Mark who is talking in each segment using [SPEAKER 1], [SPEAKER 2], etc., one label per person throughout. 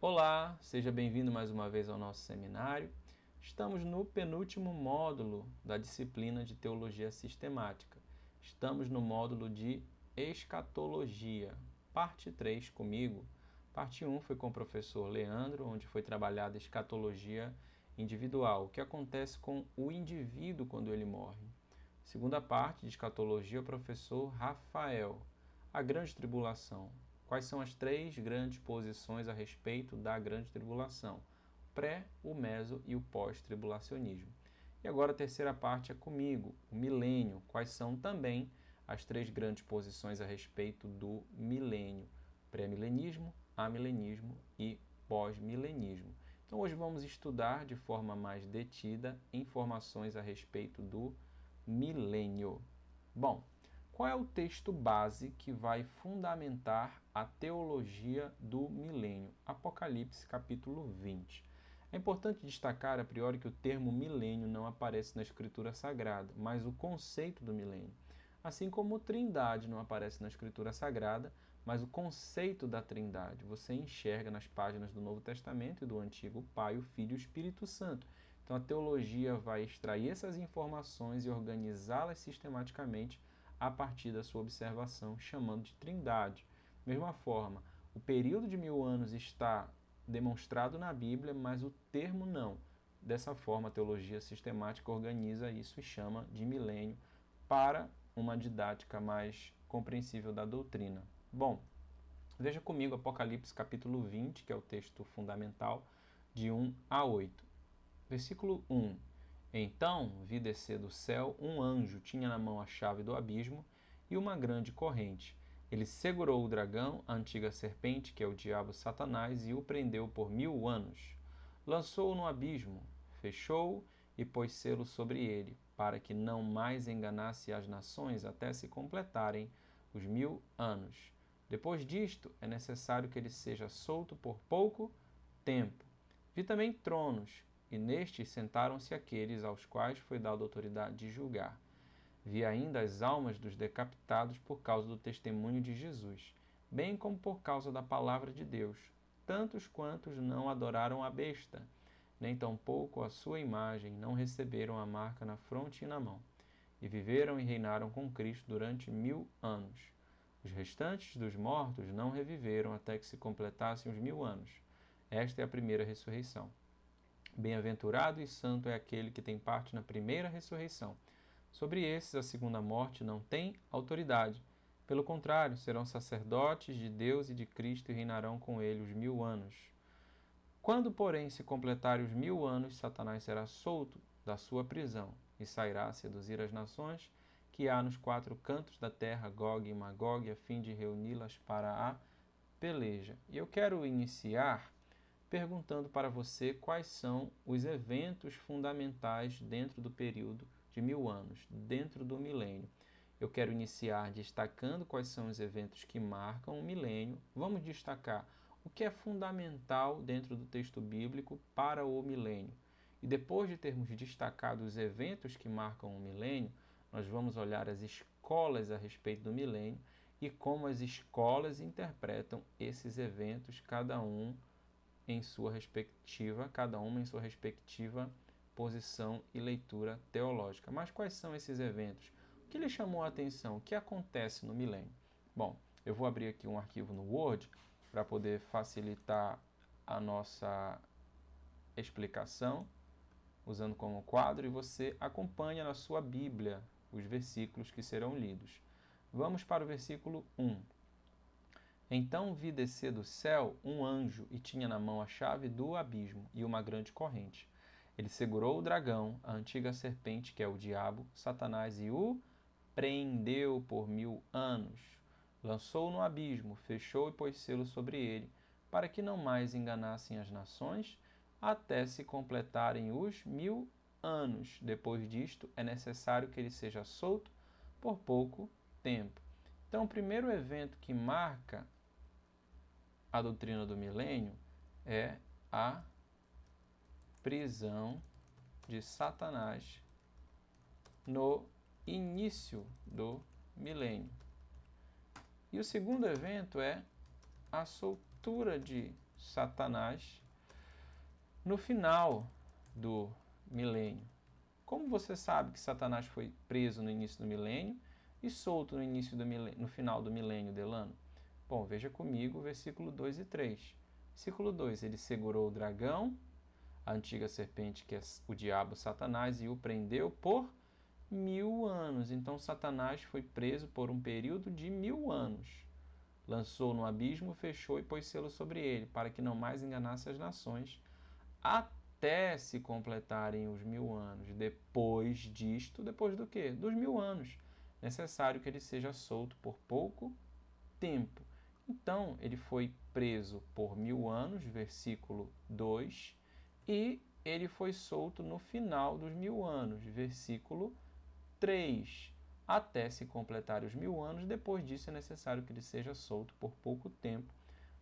[SPEAKER 1] Olá, seja bem-vindo mais uma vez ao nosso seminário. Estamos no penúltimo módulo da disciplina de Teologia Sistemática. Estamos no módulo de Escatologia, parte 3 comigo. Parte 1 foi com o professor Leandro, onde foi trabalhada a escatologia individual, o que acontece com o indivíduo quando ele morre. Segunda parte de escatologia, o professor Rafael, a grande tribulação. Quais são as três grandes posições a respeito da grande tribulação? O pré, o meso e o pós-tribulacionismo. E agora a terceira parte é comigo, o milênio. Quais são também as três grandes posições a respeito do milênio? Pré-milenismo, amilenismo e pós-milenismo. Então hoje vamos estudar de forma mais detida informações a respeito do milênio. Bom, qual é o texto base que vai fundamentar a teologia do milênio? Apocalipse, capítulo 20. É importante destacar a priori que o termo milênio não aparece na Escritura Sagrada, mas o conceito do milênio. Assim como Trindade não aparece na Escritura Sagrada, mas o conceito da Trindade você enxerga nas páginas do Novo Testamento e do Antigo, o Pai, o Filho e o Espírito Santo. Então a teologia vai extrair essas informações e organizá-las sistematicamente a partir da sua observação, chamando de trindade. Mesma forma, o período de 1000 anos está demonstrado na Bíblia, mas o termo não. Dessa forma, a teologia sistemática organiza isso e chama de milênio para uma didática mais compreensível da doutrina. Bom, veja comigo Apocalipse capítulo 20, que é o texto fundamental, de 1 a 8. Versículo 1. Então vi descer do céu um anjo, tinha na mão a chave do abismo e uma grande corrente. Ele segurou o dragão, a antiga serpente, que é o diabo Satanás, e o prendeu por 1000 anos. Lançou-o no abismo, fechou-o e pôs selo sobre ele, para que não mais enganasse as nações até se completarem os 1000 anos. Depois disto, é necessário que ele seja solto por pouco tempo. Vi também tronos, e nestes sentaram-se aqueles aos quais foi dada autoridade de julgar. Vi ainda as almas dos decapitados por causa do testemunho de Jesus, bem como por causa da palavra de Deus, tantos quantos não adoraram a besta, nem tampouco a sua imagem, não receberam a marca na fronte e na mão, e viveram e reinaram com Cristo durante 1000 anos. Os restantes dos mortos não reviveram até que se completassem os 1000 anos. Esta é a primeira ressurreição. Bem-aventurado e santo é aquele que tem parte na primeira ressurreição. Sobre esses, a segunda morte não tem autoridade. Pelo contrário, serão sacerdotes de Deus e de Cristo e reinarão com ele os 1000 anos. Quando, porém, se completarem os 1000 anos, Satanás será solto da sua prisão e sairá a seduzir as nações que há nos 4 cantos da terra, Gog e Magog, a fim de reuni-las para a peleja. E eu quero iniciar perguntando para você quais são os eventos fundamentais dentro do período de 1000 anos, dentro do milênio. Eu quero iniciar destacando quais são os eventos que marcam o milênio. Vamos destacar o que é fundamental dentro do texto bíblico para o milênio. E depois de termos destacado os eventos que marcam o milênio, nós vamos olhar as escolas a respeito do milênio e como as escolas interpretam esses eventos, cada uma em sua respectiva posição e leitura teológica. Mas quais são esses eventos? O que lhe chamou a atenção? O que acontece no milênio? Bom, eu vou abrir aqui um arquivo no Word para poder facilitar a nossa explicação, usando como quadro, e você acompanha na sua Bíblia os versículos que serão lidos. Vamos para o versículo 1. Então vi descer do céu um anjo e tinha na mão a chave do abismo e uma grande corrente. Ele segurou o dragão, a antiga serpente, que é o diabo, Satanás, e o prendeu por 1000 anos. Lançou-o no abismo, fechou e pôs selo sobre ele, para que não mais enganassem as nações, até se completarem os 1000 anos. Depois disto, é necessário que ele seja solto por pouco tempo. Então, o primeiro evento que marca a doutrina do milênio é a prisão de Satanás no início do milênio. E o segundo evento é a soltura de Satanás no final do milênio. Como você sabe que Satanás foi preso no início do milênio e solto no final do milênio, Delano? Bom, veja comigo o versículo 2 e 3. Versículo 2, ele segurou o dragão, a antiga serpente, que é o diabo Satanás, e o prendeu por 1000 anos. Então, Satanás foi preso por um período de 1000 anos. Lançou no abismo, fechou e pôs selo sobre ele, para que não mais enganasse as nações, até se completarem os 1000 anos. Depois disto, depois do quê? Dos 1000 anos. Necessário que ele seja solto por pouco tempo. Então, ele foi preso por 1000 anos, versículo 2, e ele foi solto no final dos 1000 anos, versículo 3. Até se completar os 1000 anos, depois disso é necessário que ele seja solto por pouco tempo,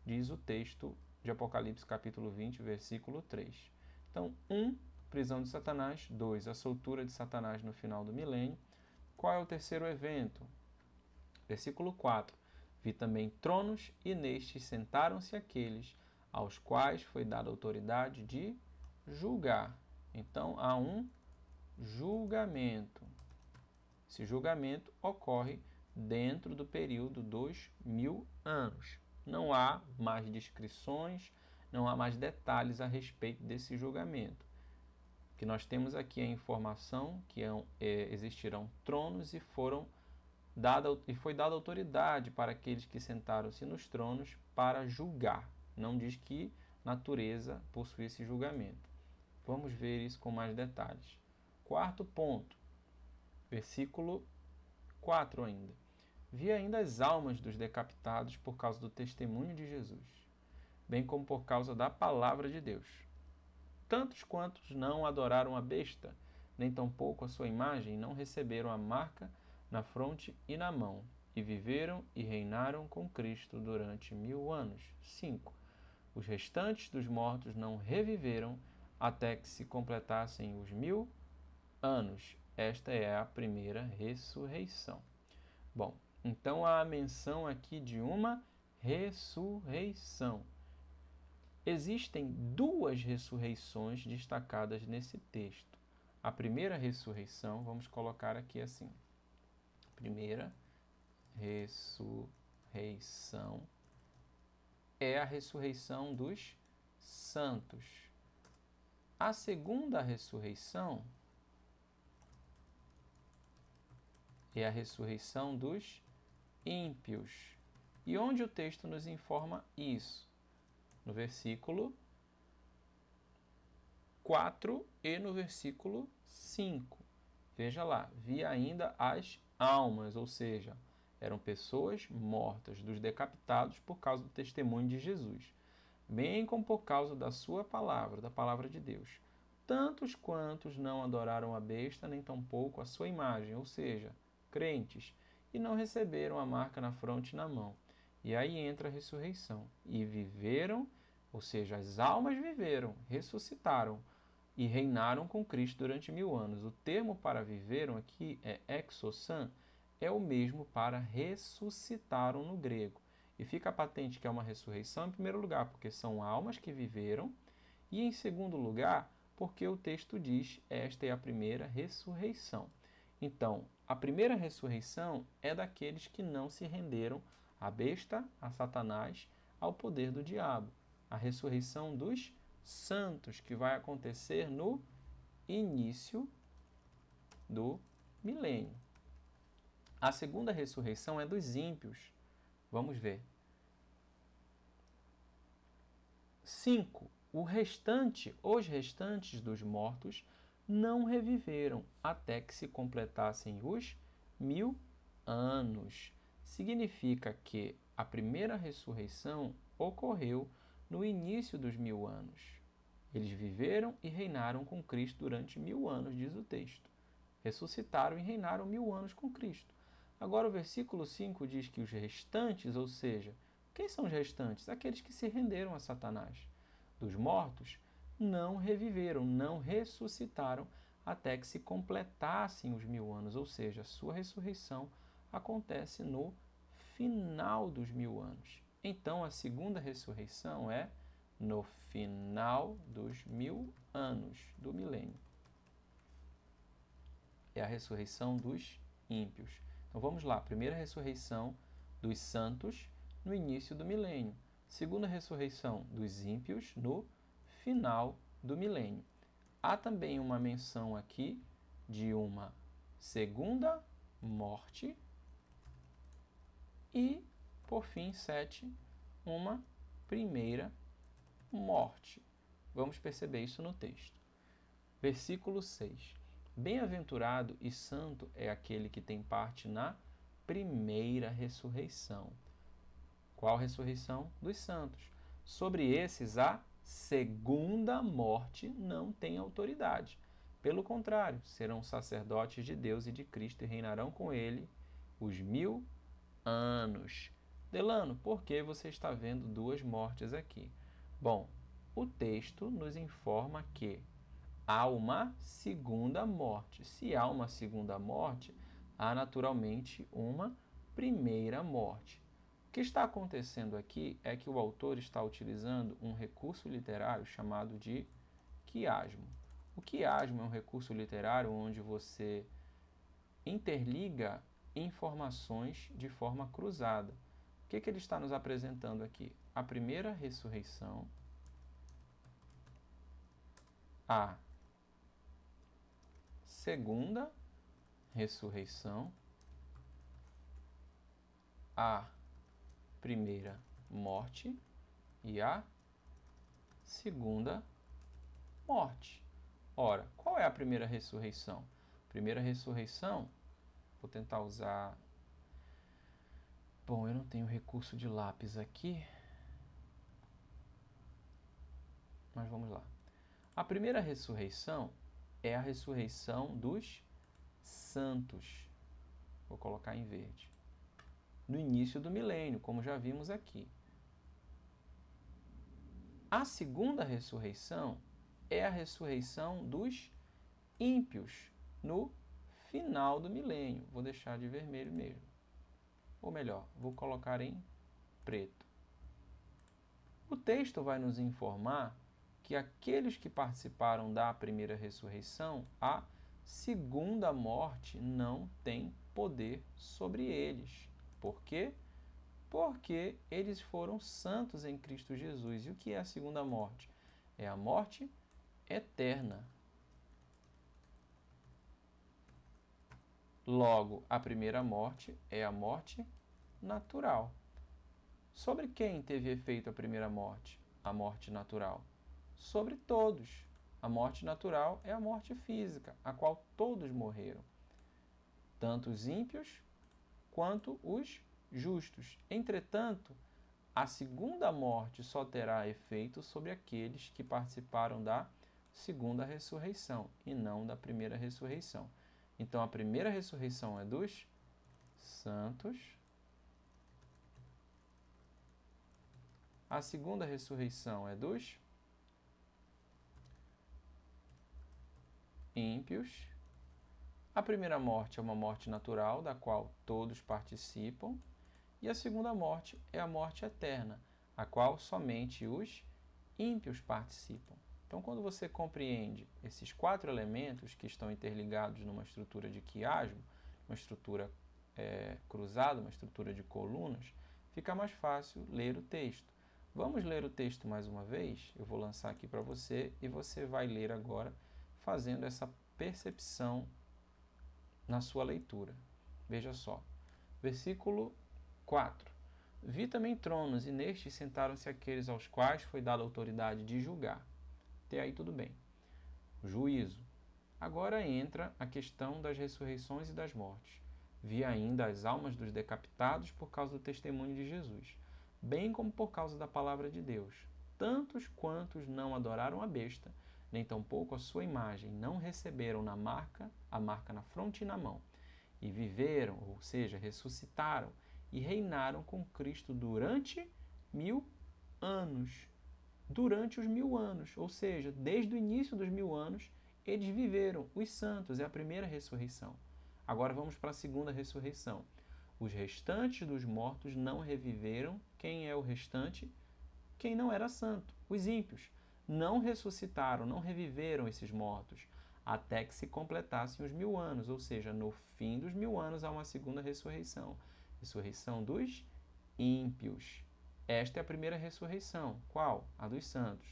[SPEAKER 1] diz o texto de Apocalipse capítulo 20, versículo 3. Então, 1, prisão de Satanás. 2, a soltura de Satanás no final do milênio. Qual é o terceiro evento? Versículo 4. Vi também tronos, e nestes sentaram-se aqueles aos quais foi dada autoridade de julgar. Então, há um julgamento. Esse julgamento ocorre dentro do período dos 1000 anos. Não há mais descrições, não há mais detalhes a respeito desse julgamento. O que nós temos aqui é a informação que existirão tronos e foi dada autoridade para aqueles que sentaram-se nos tronos para julgar. Não diz que natureza possui esse julgamento. Vamos ver isso com mais detalhes. Quarto ponto, versículo 4 ainda. Vi ainda as almas dos decapitados por causa do testemunho de Jesus, bem como por causa da palavra de Deus. Tantos quantos não adoraram a besta, nem tampouco a sua imagem, não receberam a marca na fronte e na mão, e viveram e reinaram com Cristo durante 1000 anos. 5. Os restantes dos mortos não reviveram até que se completassem os 1000 anos. Esta é a primeira ressurreição. Bom, então há a menção aqui de uma ressurreição. Existem duas ressurreições destacadas nesse texto. A primeira ressurreição, vamos colocar aqui assim. Primeira ressurreição é a ressurreição dos santos. A segunda ressurreição é a ressurreição dos ímpios. E onde o texto nos informa isso? No versículo 4 e no versículo 5. Veja lá, vi ainda as almas, ou seja, eram pessoas mortas, dos decapitados por causa do testemunho de Jesus, bem como por causa da sua palavra, da palavra de Deus. Tantos quantos não adoraram a besta, nem tampouco a sua imagem, ou seja, crentes, e não receberam a marca na fronte e na mão. E aí entra a ressurreição. E viveram, ou seja, as almas viveram, ressuscitaram e reinaram com Cristo durante 1000 anos. O termo para viveram aqui é exosan, é o mesmo para ressuscitaram no grego. E fica patente que é uma ressurreição em primeiro lugar, porque são almas que viveram, e em segundo lugar, porque o texto diz, esta é a primeira ressurreição. Então, a primeira ressurreição é daqueles que não se renderam à besta, a Satanás, ao poder do diabo. A ressurreição dos santos, que vai acontecer no início do milênio. A segunda ressurreição é dos ímpios. Vamos ver. 5. Os restantes dos mortos não reviveram até que se completassem os 1000 anos. Significa que a primeira ressurreição ocorreu no início dos 1000 anos. Eles viveram e reinaram com Cristo durante 1000 anos, diz o texto. Ressuscitaram e reinaram 1000 anos com Cristo. Agora o versículo 5 diz que os restantes, ou seja, quem são os restantes? Aqueles que se renderam a Satanás. Dos mortos, não reviveram, não ressuscitaram até que se completassem os 1000 anos, ou seja, a sua ressurreição acontece no final dos 1000 anos. Então, a segunda ressurreição é no final dos 1000 anos do milênio. É a ressurreição dos ímpios. Então vamos lá, primeira ressurreição dos santos no início do milênio. Segunda ressurreição dos ímpios no final do milênio. Há também uma menção aqui de uma segunda morte e, por fim, 7, uma primeira morte. Vamos perceber isso no texto. Versículo 6. Bem-aventurado e santo é aquele que tem parte na primeira ressurreição. Qual ressurreição? Dos santos. Sobre esses, a segunda morte não tem autoridade. Pelo contrário, serão sacerdotes de Deus e de Cristo e reinarão com ele os 1000 anos. Delano, por que você está vendo duas mortes aqui? Bom, o texto nos informa que há uma segunda morte. Se há uma segunda morte, há naturalmente uma primeira morte. O que está acontecendo aqui é que o autor está utilizando um recurso literário chamado de quiasmo. O quiasmo é um recurso literário onde você interliga informações de forma cruzada. O que ele está nos apresentando aqui? A primeira ressurreição, a segunda ressurreição, a primeira morte e a segunda morte. Ora, qual é a primeira ressurreição? Primeira ressurreição, vou tentar usar... Bom, eu não tenho recurso de lápis aqui, mas vamos lá. A primeira ressurreição é a ressurreição dos santos. Vou colocar em verde. No início do milênio, como já vimos aqui. A segunda ressurreição é a ressurreição dos ímpios no final do milênio. Vou deixar de vermelho mesmo. Ou melhor, vou colocar em preto. O texto vai nos informar que aqueles que participaram da primeira ressurreição, a segunda morte não tem poder sobre eles. Por quê? Porque eles foram santos em Cristo Jesus. E o que é a segunda morte? É a morte eterna. Logo, a primeira morte é a morte natural. Sobre quem teve efeito a primeira morte? A morte natural. Sobre todos. A morte natural é a morte física, a qual todos morreram. Tanto os ímpios quanto os justos. Entretanto, a segunda morte só terá efeito sobre aqueles que participaram da segunda ressurreição e não da primeira ressurreição. Então, a primeira ressurreição é dos santos. A segunda ressurreição é dos ímpios. A primeira morte é uma morte natural, da qual todos participam. E a segunda morte é a morte eterna, a qual somente os ímpios participam. Então, quando você compreende esses 4 elementos que estão interligados numa estrutura de quiasmo, uma estrutura cruzada, uma estrutura de colunas, fica mais fácil ler o texto. Vamos ler o texto mais uma vez? Eu vou lançar aqui para você e você vai ler agora, fazendo essa percepção na sua leitura. Veja só. Versículo 4. Vi também tronos, e nestes sentaram-se aqueles aos quais foi dada a autoridade de julgar. Até aí tudo bem. Juízo. Agora entra a questão das ressurreições e das mortes. Vi ainda as almas dos decapitados por causa do testemunho de Jesus, bem como por causa da palavra de Deus. Tantos quantos não adoraram a besta, nem tampouco a sua imagem, não receberam a marca na fronte e na mão, e viveram, ou seja, ressuscitaram, e reinaram com Cristo durante 1000 anos. Durante os 1000 anos, ou seja, desde o início dos 1000 anos, eles viveram, os santos, é a primeira ressurreição. Agora vamos para a segunda ressurreição. Os restantes dos mortos não reviveram. Quem é o restante? quem não era santo, os ímpios. Não ressuscitaram, não reviveram esses mortos, até que se completassem os 1000 anos, ou seja, no fim dos 1000 anos há uma segunda ressurreição, ressurreição dos ímpios. Esta é a primeira ressurreição. Qual? A dos santos.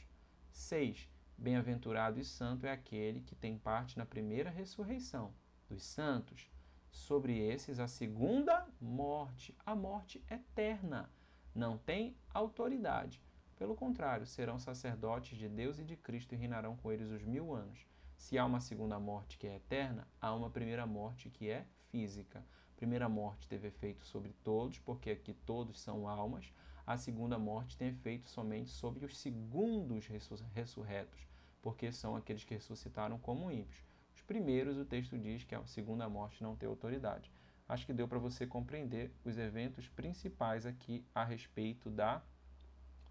[SPEAKER 1] 6. Bem-aventurado e santo é aquele que tem parte na primeira ressurreição dos santos. Sobre esses, a segunda morte, a morte eterna, não tem autoridade. Pelo contrário, serão sacerdotes de Deus e de Cristo e reinarão com eles os 1000 anos. Se há uma segunda morte que é eterna, há uma primeira morte que é física. A primeira morte teve efeito sobre todos, porque aqui todos são almas. A segunda morte tem efeito somente sobre os segundos ressurretos, porque são aqueles que ressuscitaram como ímpios. Os primeiros, o texto diz que a segunda morte não tem autoridade. Acho que deu para você compreender os eventos principais aqui a respeito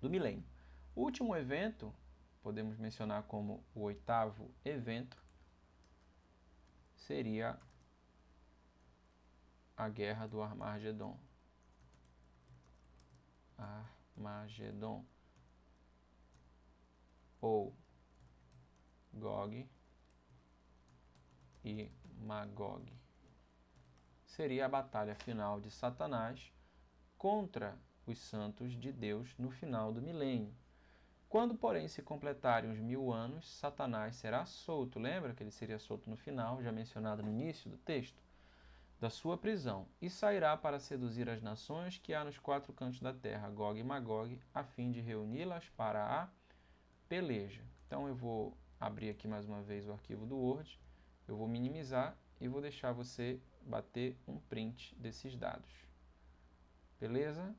[SPEAKER 1] do milênio. O último evento, podemos mencionar como o 8º evento, seria a Guerra do Armagedon. Armagedon, ou Gog e Magog. Seria a batalha final de Satanás contra os santos de Deus no final do milênio. Quando, porém, se completarem os 1000 anos, Satanás será solto. Lembra que ele seria solto no final, já mencionado no início do texto? Da sua prisão, e sairá para seduzir as nações que há nos 4 cantos da terra, Gog e Magog, a fim de reuni-las para a peleja. Então eu vou abrir aqui mais uma vez o arquivo do Word, eu vou minimizar e vou deixar você bater um print desses dados. Beleza?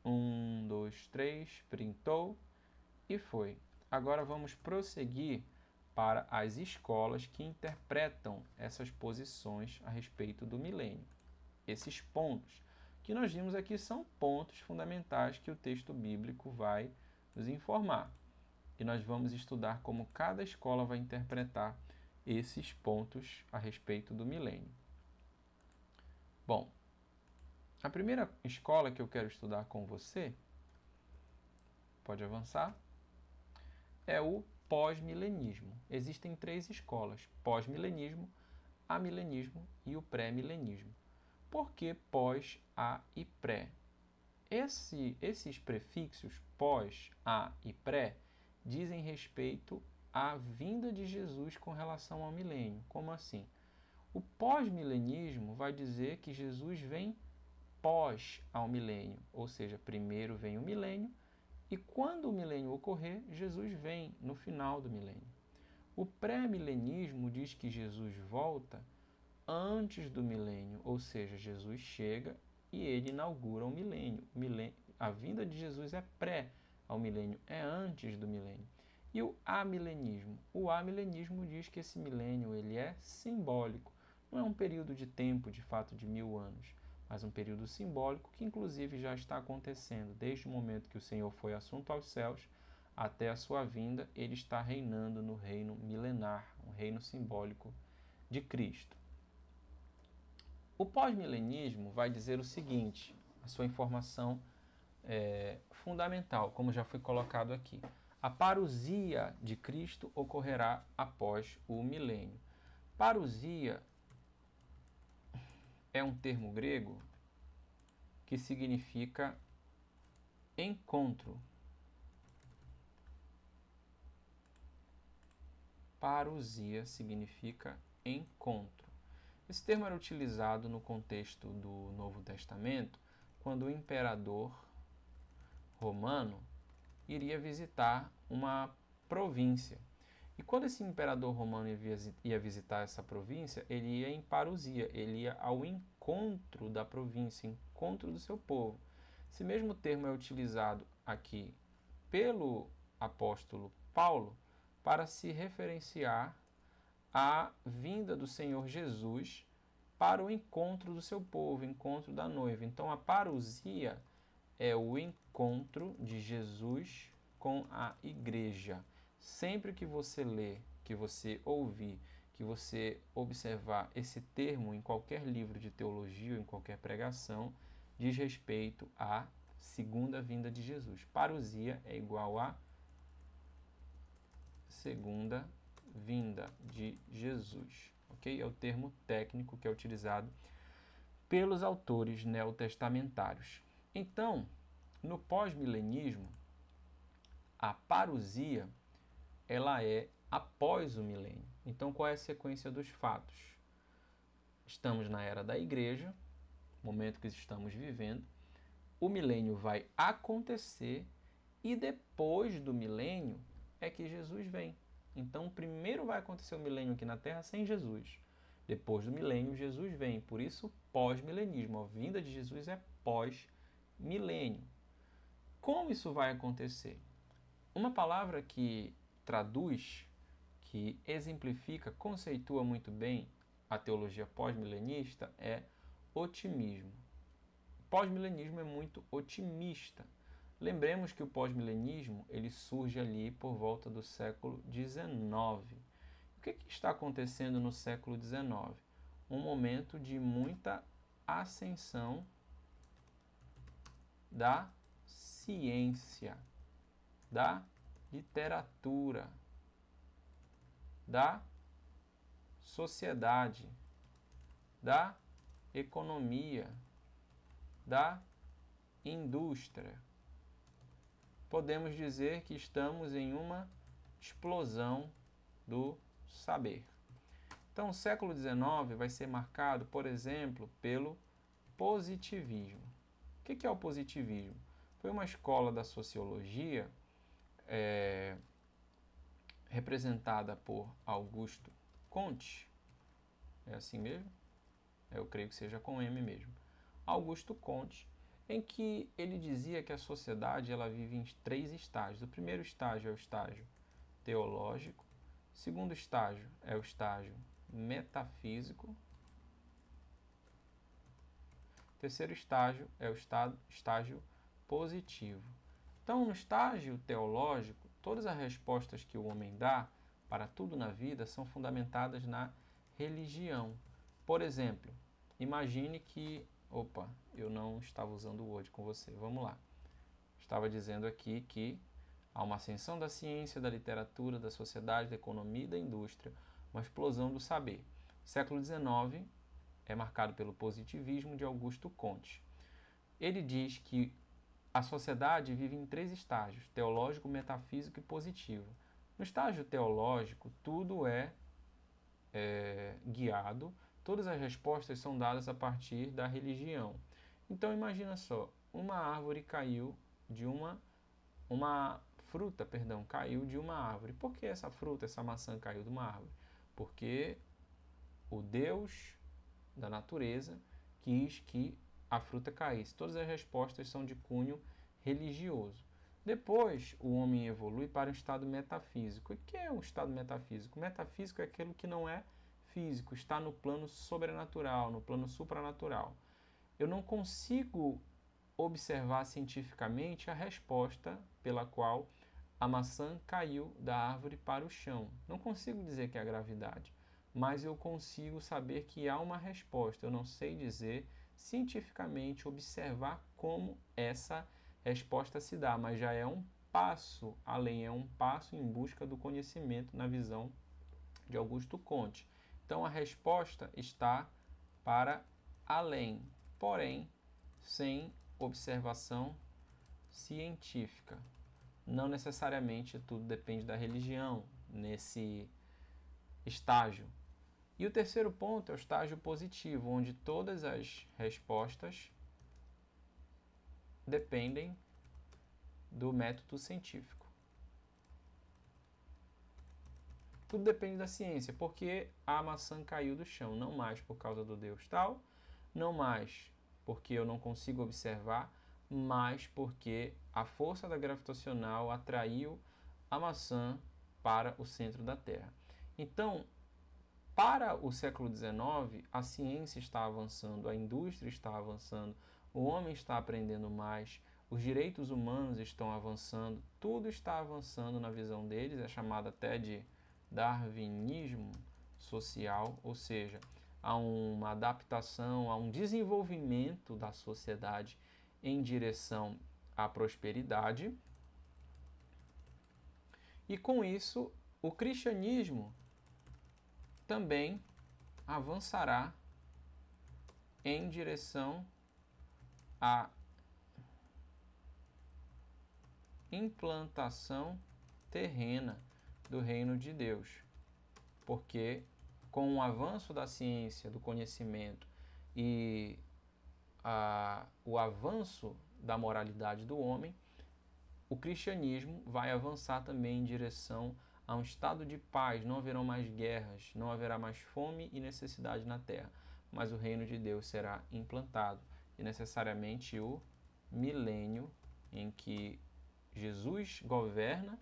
[SPEAKER 1] 1, 2, 3, printou e foi. Agora vamos prosseguir para as escolas que interpretam essas posições a respeito do milênio. Esses pontos que nós vimos aqui são pontos fundamentais que o texto bíblico vai nos informar. E nós vamos estudar como cada escola vai interpretar esses pontos a respeito do milênio. Bom, a primeira escola que eu quero estudar com você, pode avançar, é o pós-milenismo. Existem 3 escolas: pós-milenismo, amilenismo e o pré-milenismo. Por que pós, a e pré? Esses prefixos pós, a e pré dizem respeito à vinda de Jesus com relação ao milênio. Como assim? O pós-milenismo vai dizer que Jesus vem pós ao milênio, ou seja, primeiro vem o milênio e quando o milênio ocorrer, Jesus vem no final do milênio. O pré-milenismo diz que Jesus volta antes do milênio, ou seja, Jesus chega e ele inaugura o milênio. A vinda de Jesus é pré ao milênio, é antes do milênio. E o amilenismo? O amilenismo diz que esse milênio ele é simbólico. Não é um período de tempo, de fato, de 1000 anos, mas um período simbólico que, inclusive, já está acontecendo. Desde o momento que o Senhor foi assunto aos céus até a sua vinda, ele está reinando no reino milenar, um reino simbólico de Cristo. O pós-milenismo vai dizer o seguinte, a sua informação fundamental, como já foi colocado aqui. A parousia de Cristo ocorrerá após o milênio. Parousia é um termo grego que significa encontro. Parousia significa encontro. Esse termo era utilizado no contexto do Novo Testamento, quando o imperador romano iria visitar uma província. E quando esse imperador romano ia visitar essa província, ele ia em parousia, ele ia ao encontro da província, encontro do seu povo. Esse mesmo termo é utilizado aqui pelo apóstolo Paulo para se referenciar à vinda do Senhor Jesus para o encontro do seu povo, encontro da noiva. Então, a parousia é o encontro de Jesus com a igreja. Sempre que você ler, que você ouvir, que você observar esse termo em qualquer livro de teologia ou em qualquer pregação, diz respeito à segunda vinda de Jesus. Parousia é igual a segunda vinda de Jesus, ok? É o termo técnico que é utilizado pelos autores neotestamentários. Então, no pós-milenismo, a parousia ela é após o milênio. Então, qual é a sequência dos fatos? Estamos na era da igreja, momento que estamos vivendo, o milênio vai acontecer e depois do milênio é que Jesus vem. Então, primeiro vai acontecer o milênio aqui na Terra sem Jesus. Depois do milênio, Jesus vem. Por isso, pós-milenismo. A vinda de Jesus é pós-milênio. Como isso vai acontecer? Uma palavra que traduz, que exemplifica, conceitua muito bem a teologia pós-milenista é otimismo. O pós-milenismo é muito otimista. Lembremos que o pós-milenismo ele surge ali por volta do século XIX. O que está acontecendo no século XIX? Um momento de muita ascensão da ciência, da literatura, da sociedade, da economia, da indústria. Podemos dizer que estamos em uma explosão do saber. Então, o século XIX vai ser marcado, por exemplo, pelo positivismo. O que é o positivismo? Foi uma escola da sociologia representada por Augusto Comte. É assim mesmo? Eu creio que seja com M mesmo. Augusto Comte, em que ele dizia que a sociedade ela vive em 3 estágios. O primeiro estágio é o estágio teológico, o segundo estágio é o estágio metafísico, o terceiro estágio é o estágio positivo. Então, no estágio teológico, todas as respostas que o homem dá para tudo na vida são fundamentadas na religião. Por exemplo, imagine que... Opa, eu não estava usando o Word com você. Vamos lá. Estava dizendo aqui que há uma ascensão da ciência, da literatura, da sociedade, da economia e da indústria, uma explosão do saber. O século XIX é marcado pelo positivismo de Augusto Comte. Ele diz que a sociedade vive em 3 estágios, teológico, metafísico e positivo. No estágio teológico, tudo é guiado, todas as respostas são dadas a partir da religião. Então imagina só, uma árvore caiu de uma fruta, perdão, caiu de uma árvore. Por que essa fruta, essa maçã caiu de uma árvore? Porque o Deus da natureza quis que a fruta caísse. Todas as respostas são de cunho religioso. Depois, o homem evolui para um estado metafísico. E o que é um estado metafísico? Metafísico é aquilo que não é físico, está no plano sobrenatural, no plano supranatural. Eu não consigo observar cientificamente a resposta pela qual a maçã caiu da árvore para o chão. Não consigo dizer que é a gravidade, mas eu consigo saber que há uma resposta. Eu não sei dizer cientificamente, observar como essa resposta se dá, mas já é um passo além, é um passo em busca do conhecimento na visão de Augusto Comte. Então a resposta está para além, porém sem observação científica. Não necessariamente tudo depende da religião nesse estágio. E o terceiro ponto é o estágio positivo, onde todas as respostas dependem do método científico. Tudo depende da ciência, porque a maçã caiu do chão, não mais por causa do Deus tal, não mais porque eu não consigo observar, mas porque a força da gravitacional atraiu a maçã para o centro da Terra. Então, para o século XIX, a ciência está avançando, a indústria está avançando, o homem está aprendendo mais, os direitos humanos estão avançando, tudo está avançando na visão deles, é chamado até de darwinismo social, ou seja, há uma adaptação, há um desenvolvimento da sociedade em direção a prosperidade, e com isso o cristianismo também avançará em direção à implantação terrena do reino de Deus, porque com o avanço da ciência, do conhecimento e o avanço da moralidade do homem, o cristianismo vai avançar também em direção a um estado de paz. Não haverão mais guerras, não haverá mais fome e necessidade na terra, mas o reino de Deus será implantado, e necessariamente o milênio em que Jesus governa,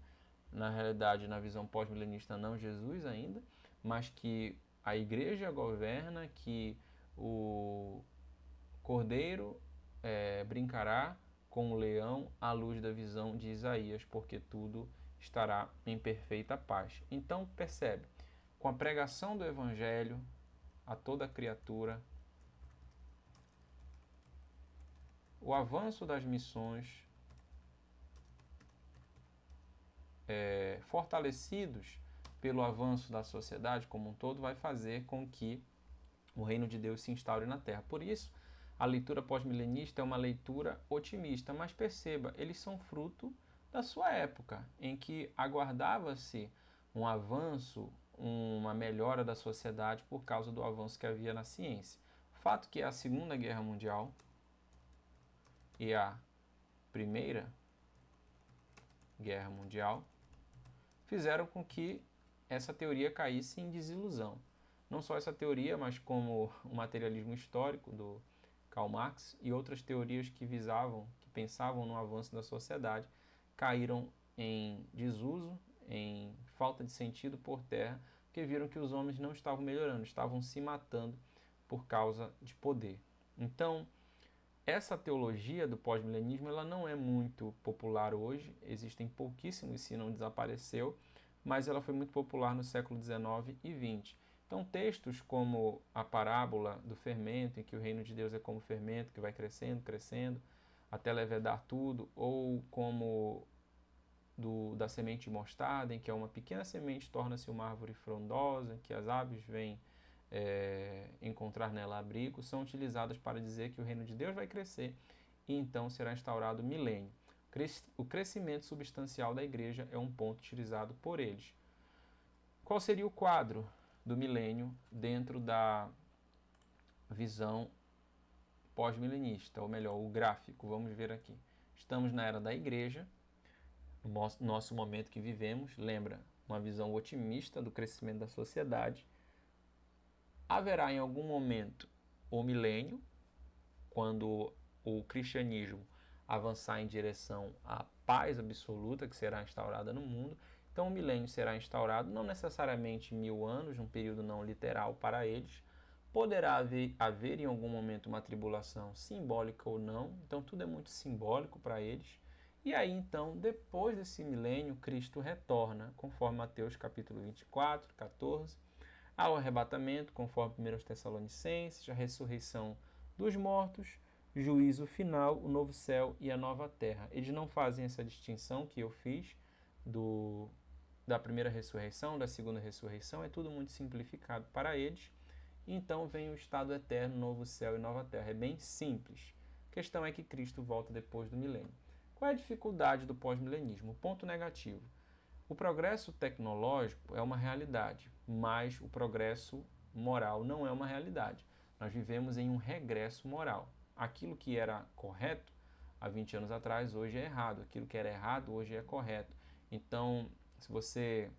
[SPEAKER 1] na realidade, na visão pós-milenista, não Jesus ainda, mas que a igreja governa, que o cordeiro brincará com o leão à luz da visão de Isaías, porque tudo estará em perfeita paz. Então, percebe, com a pregação do evangelho a toda criatura, o avanço das missões, fortalecidos pelo avanço da sociedade como um todo, vai fazer com que o reino de Deus se instaure na terra. Por isso, a leitura pós-milenista é uma leitura otimista, mas perceba, eles são fruto da sua época, em que aguardava-se um avanço, uma melhora da sociedade por causa do avanço que havia na ciência. O fato que a Segunda Guerra Mundial e a Primeira Guerra Mundial fizeram com que essa teoria caísse em desilusão. Não só essa teoria, mas como o materialismo histórico do Karl Marx e outras teorias que pensavam no avanço da sociedade, caíram em desuso, em falta de sentido por terra, porque viram que os homens não estavam melhorando, estavam se matando por causa de poder. Então, essa teologia do pós-milenismo ela não é muito popular hoje, existem pouquíssimos, se não desapareceu, mas ela foi muito popular no século XIX e XX. Então, textos como a parábola do fermento, em que o reino de Deus é como fermento, que vai crescendo, crescendo, até levedar tudo, ou como da semente de mostarda, em que uma pequena semente torna-se uma árvore frondosa, que as aves vêm encontrar nela abrigo, são utilizadas para dizer que o reino de Deus vai crescer e então será instaurado o milênio. O crescimento substancial da igreja é um ponto utilizado por eles. Qual seria o quadro do milênio dentro da visão pós-milenista, ou melhor, o gráfico? Vamos ver aqui. Estamos na era da igreja, no nosso momento que vivemos, lembra, uma visão otimista do crescimento da sociedade. Haverá em algum momento o milênio, quando o cristianismo avançar em direção à paz absoluta que será instaurada no mundo. Então o milênio será instaurado, não necessariamente 1000 anos, um período não literal para eles. Poderá haver em algum momento uma tribulação simbólica ou não, então tudo é muito simbólico para eles. E aí então, depois desse milênio, Cristo retorna, conforme Mateus capítulo 24, 14, ao arrebatamento, conforme 1 Tessalonicenses, a ressurreição dos mortos, juízo final, o novo céu e a nova terra. Eles não fazem essa distinção que eu fiz da primeira ressurreição, da segunda ressurreição, é tudo muito simplificado para eles. Então vem o estado eterno, novo céu e nova terra. É bem simples. A questão é que Cristo volta depois do milênio. Qual é a dificuldade do pós-milenismo? O ponto negativo. O progresso tecnológico é uma realidade, mas o progresso moral não é uma realidade. Nós vivemos em um regresso moral. Aquilo que era correto há 20 anos atrás, hoje é errado. Aquilo que era errado, hoje é correto. Então, se você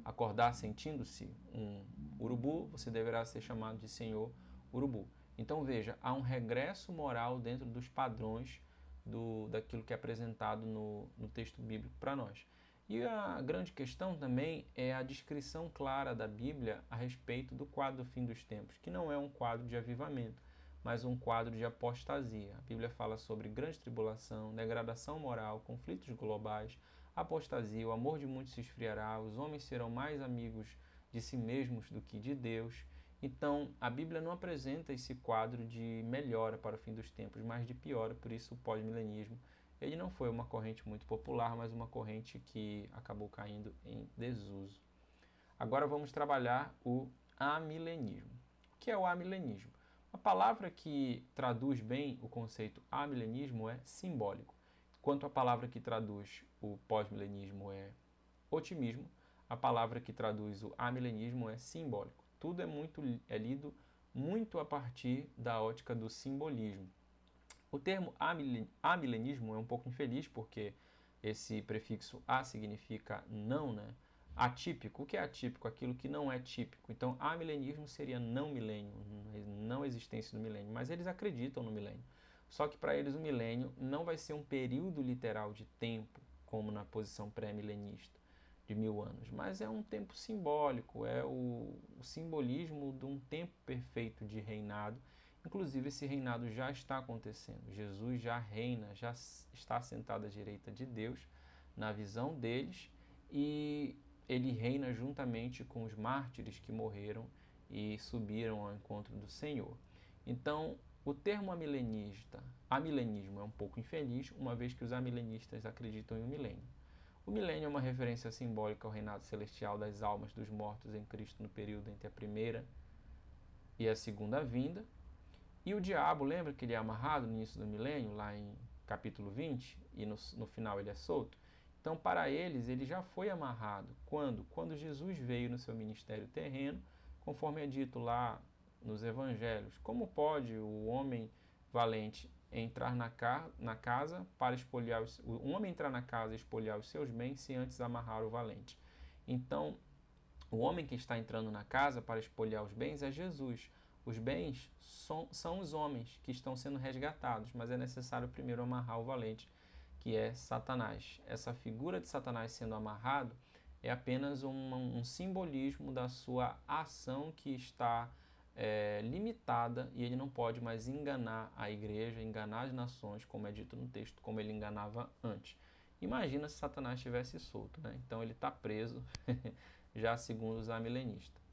[SPEAKER 1] acordar sentindo-se um urubu, você deverá ser chamado de senhor urubu. Então, veja, há um regresso moral dentro dos padrões daquilo que é apresentado no texto bíblico para nós. E a grande questão também é a descrição clara da Bíblia a respeito do quadro do fim dos tempos, que não é um quadro de avivamento, mas um quadro de apostasia. A Bíblia fala sobre grande tribulação, degradação moral, conflitos globais, apostasia, o amor de muitos se esfriará, os homens serão mais amigos de si mesmos do que de Deus, Então, a Bíblia não apresenta esse quadro de melhora para o fim dos tempos, mas de piora, por isso o pós-milenismo. Ele não foi uma corrente muito popular, mas uma corrente que acabou caindo em desuso. Agora vamos trabalhar o amilenismo. O que é o amilenismo? A palavra que traduz bem o conceito amilenismo é simbólico, enquanto a palavra que traduz o pós-milenismo é otimismo, a palavra que traduz o amilenismo é simbólico. Tudo é lido muito a partir da ótica do simbolismo. O termo amilenismo é um pouco infeliz, porque esse prefixo a significa não, né? Atípico. O que é atípico? Aquilo que não é típico. Então, amilenismo seria não milênio, não existência do milênio. Mas eles acreditam no milênio. Só que para eles o milênio não vai ser um período literal de tempo, como na posição pré-milenista de 1000 anos, mas é um tempo simbólico, é o simbolismo de um tempo perfeito de reinado. Inclusive, esse reinado já está acontecendo. Jesus já reina, já está sentado à direita de Deus, na visão deles, e ele reina juntamente com os mártires que morreram e subiram ao encontro do Senhor. Então, o termo amilenismo é um pouco infeliz, uma vez que os amilenistas acreditam em um milênio. O milênio é uma referência simbólica ao reinado celestial das almas dos mortos em Cristo no período entre a primeira e a segunda vinda. E o diabo, lembra que ele é amarrado no início do milênio, lá em capítulo 20, e no final ele é solto? Então, para eles, ele já foi amarrado. Quando? Quando Jesus veio no seu ministério terreno, conforme é dito lá nos evangelhos. Como pode o homem valente entrar na casa para espoliar um homem entrar na casa e espoliar os seus bens se antes amarrar o valente? Então, o homem que está entrando na casa para espoliar os bens é Jesus. Os bens são os homens que estão sendo resgatados, mas é necessário primeiro amarrar o valente, que é Satanás. Essa figura de Satanás sendo amarrado é apenas um simbolismo da sua ação que está limitada, e ele não pode mais enganar a igreja, enganar as nações, como é dito no texto, como ele enganava antes. Imagina se Satanás estivesse solto, né? Então ele está preso, já segundo os amilenistas.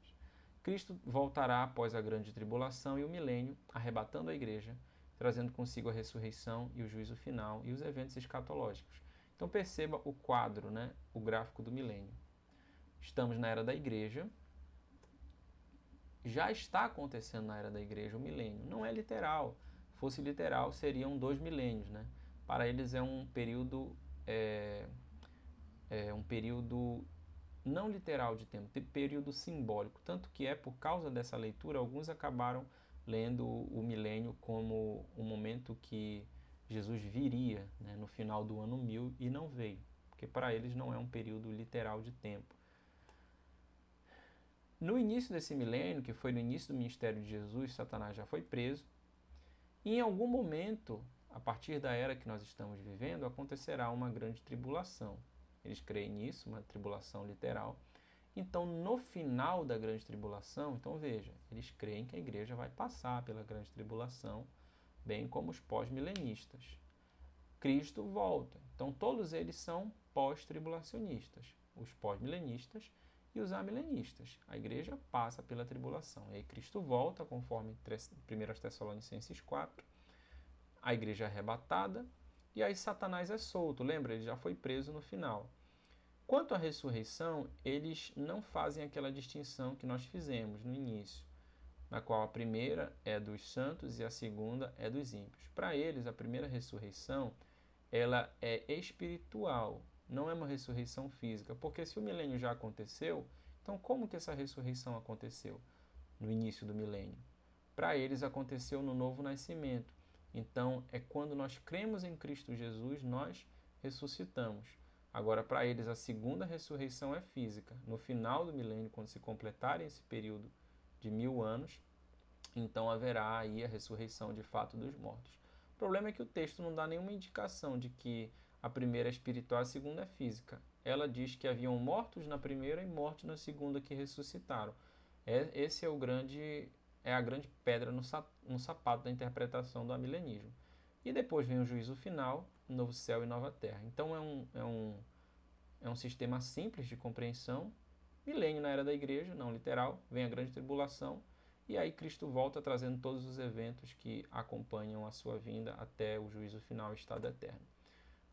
[SPEAKER 1] Cristo voltará após a grande tribulação e o milênio, arrebatando a igreja, trazendo consigo a ressurreição e o juízo final e os eventos escatológicos. Então perceba o quadro, né? O gráfico do milênio. Estamos na era da igreja. Já está acontecendo na era da igreja o milênio. Não é literal. Se fosse literal, seriam 2 milênios, né? Para eles é um período não literal de tempo, período simbólico. Tanto que por causa dessa leitura, alguns acabaram lendo o milênio como um momento que Jesus viria, né, no final do ano 1000, e não veio, porque para eles não é um período literal de tempo. No início desse milênio, que foi no início do ministério de Jesus, Satanás já foi preso, e em algum momento, a partir da era que nós estamos vivendo, acontecerá uma grande tribulação. Eles creem nisso, uma tribulação literal. Então, no final da grande tribulação, então veja, eles creem que a igreja vai passar pela grande tribulação, bem como os pós-milenistas. Cristo volta. Então, todos eles são pós-tribulacionistas, os pós-milenistas e os amilenistas. A igreja passa pela tribulação. E aí Cristo volta, conforme 1 Tessalonicenses 4, a igreja é arrebatada, e aí Satanás é solto. Lembra? Ele já foi preso no final. Quanto à ressurreição, eles não fazem aquela distinção que nós fizemos no início, na qual a primeira é dos santos e a segunda é dos ímpios. Para eles, a primeira ressurreição, ela é espiritual, não é uma ressurreição física, porque se o milênio já aconteceu, então como que essa ressurreição aconteceu no início do milênio? Para eles aconteceu no novo nascimento. Então, é quando nós cremos em Cristo Jesus, nós ressuscitamos. Agora, para eles, a segunda ressurreição é física. No final do milênio, quando se completarem esse período de 1000 anos, então haverá aí a ressurreição de fato dos mortos. O problema é que o texto não dá nenhuma indicação de que a primeira é espiritual e a segunda é física. Ela diz que haviam mortos na primeira e mortos na segunda que ressuscitaram. Esse é a grande pedra no sapato da interpretação do amilenismo. E depois vem o juízo final, novo céu e nova terra. Então é um sistema simples de compreensão. Milênio na era da igreja, não literal. Vem a grande tribulação e aí Cristo volta trazendo todos os eventos que acompanham a sua vinda até o juízo final e estado eterno.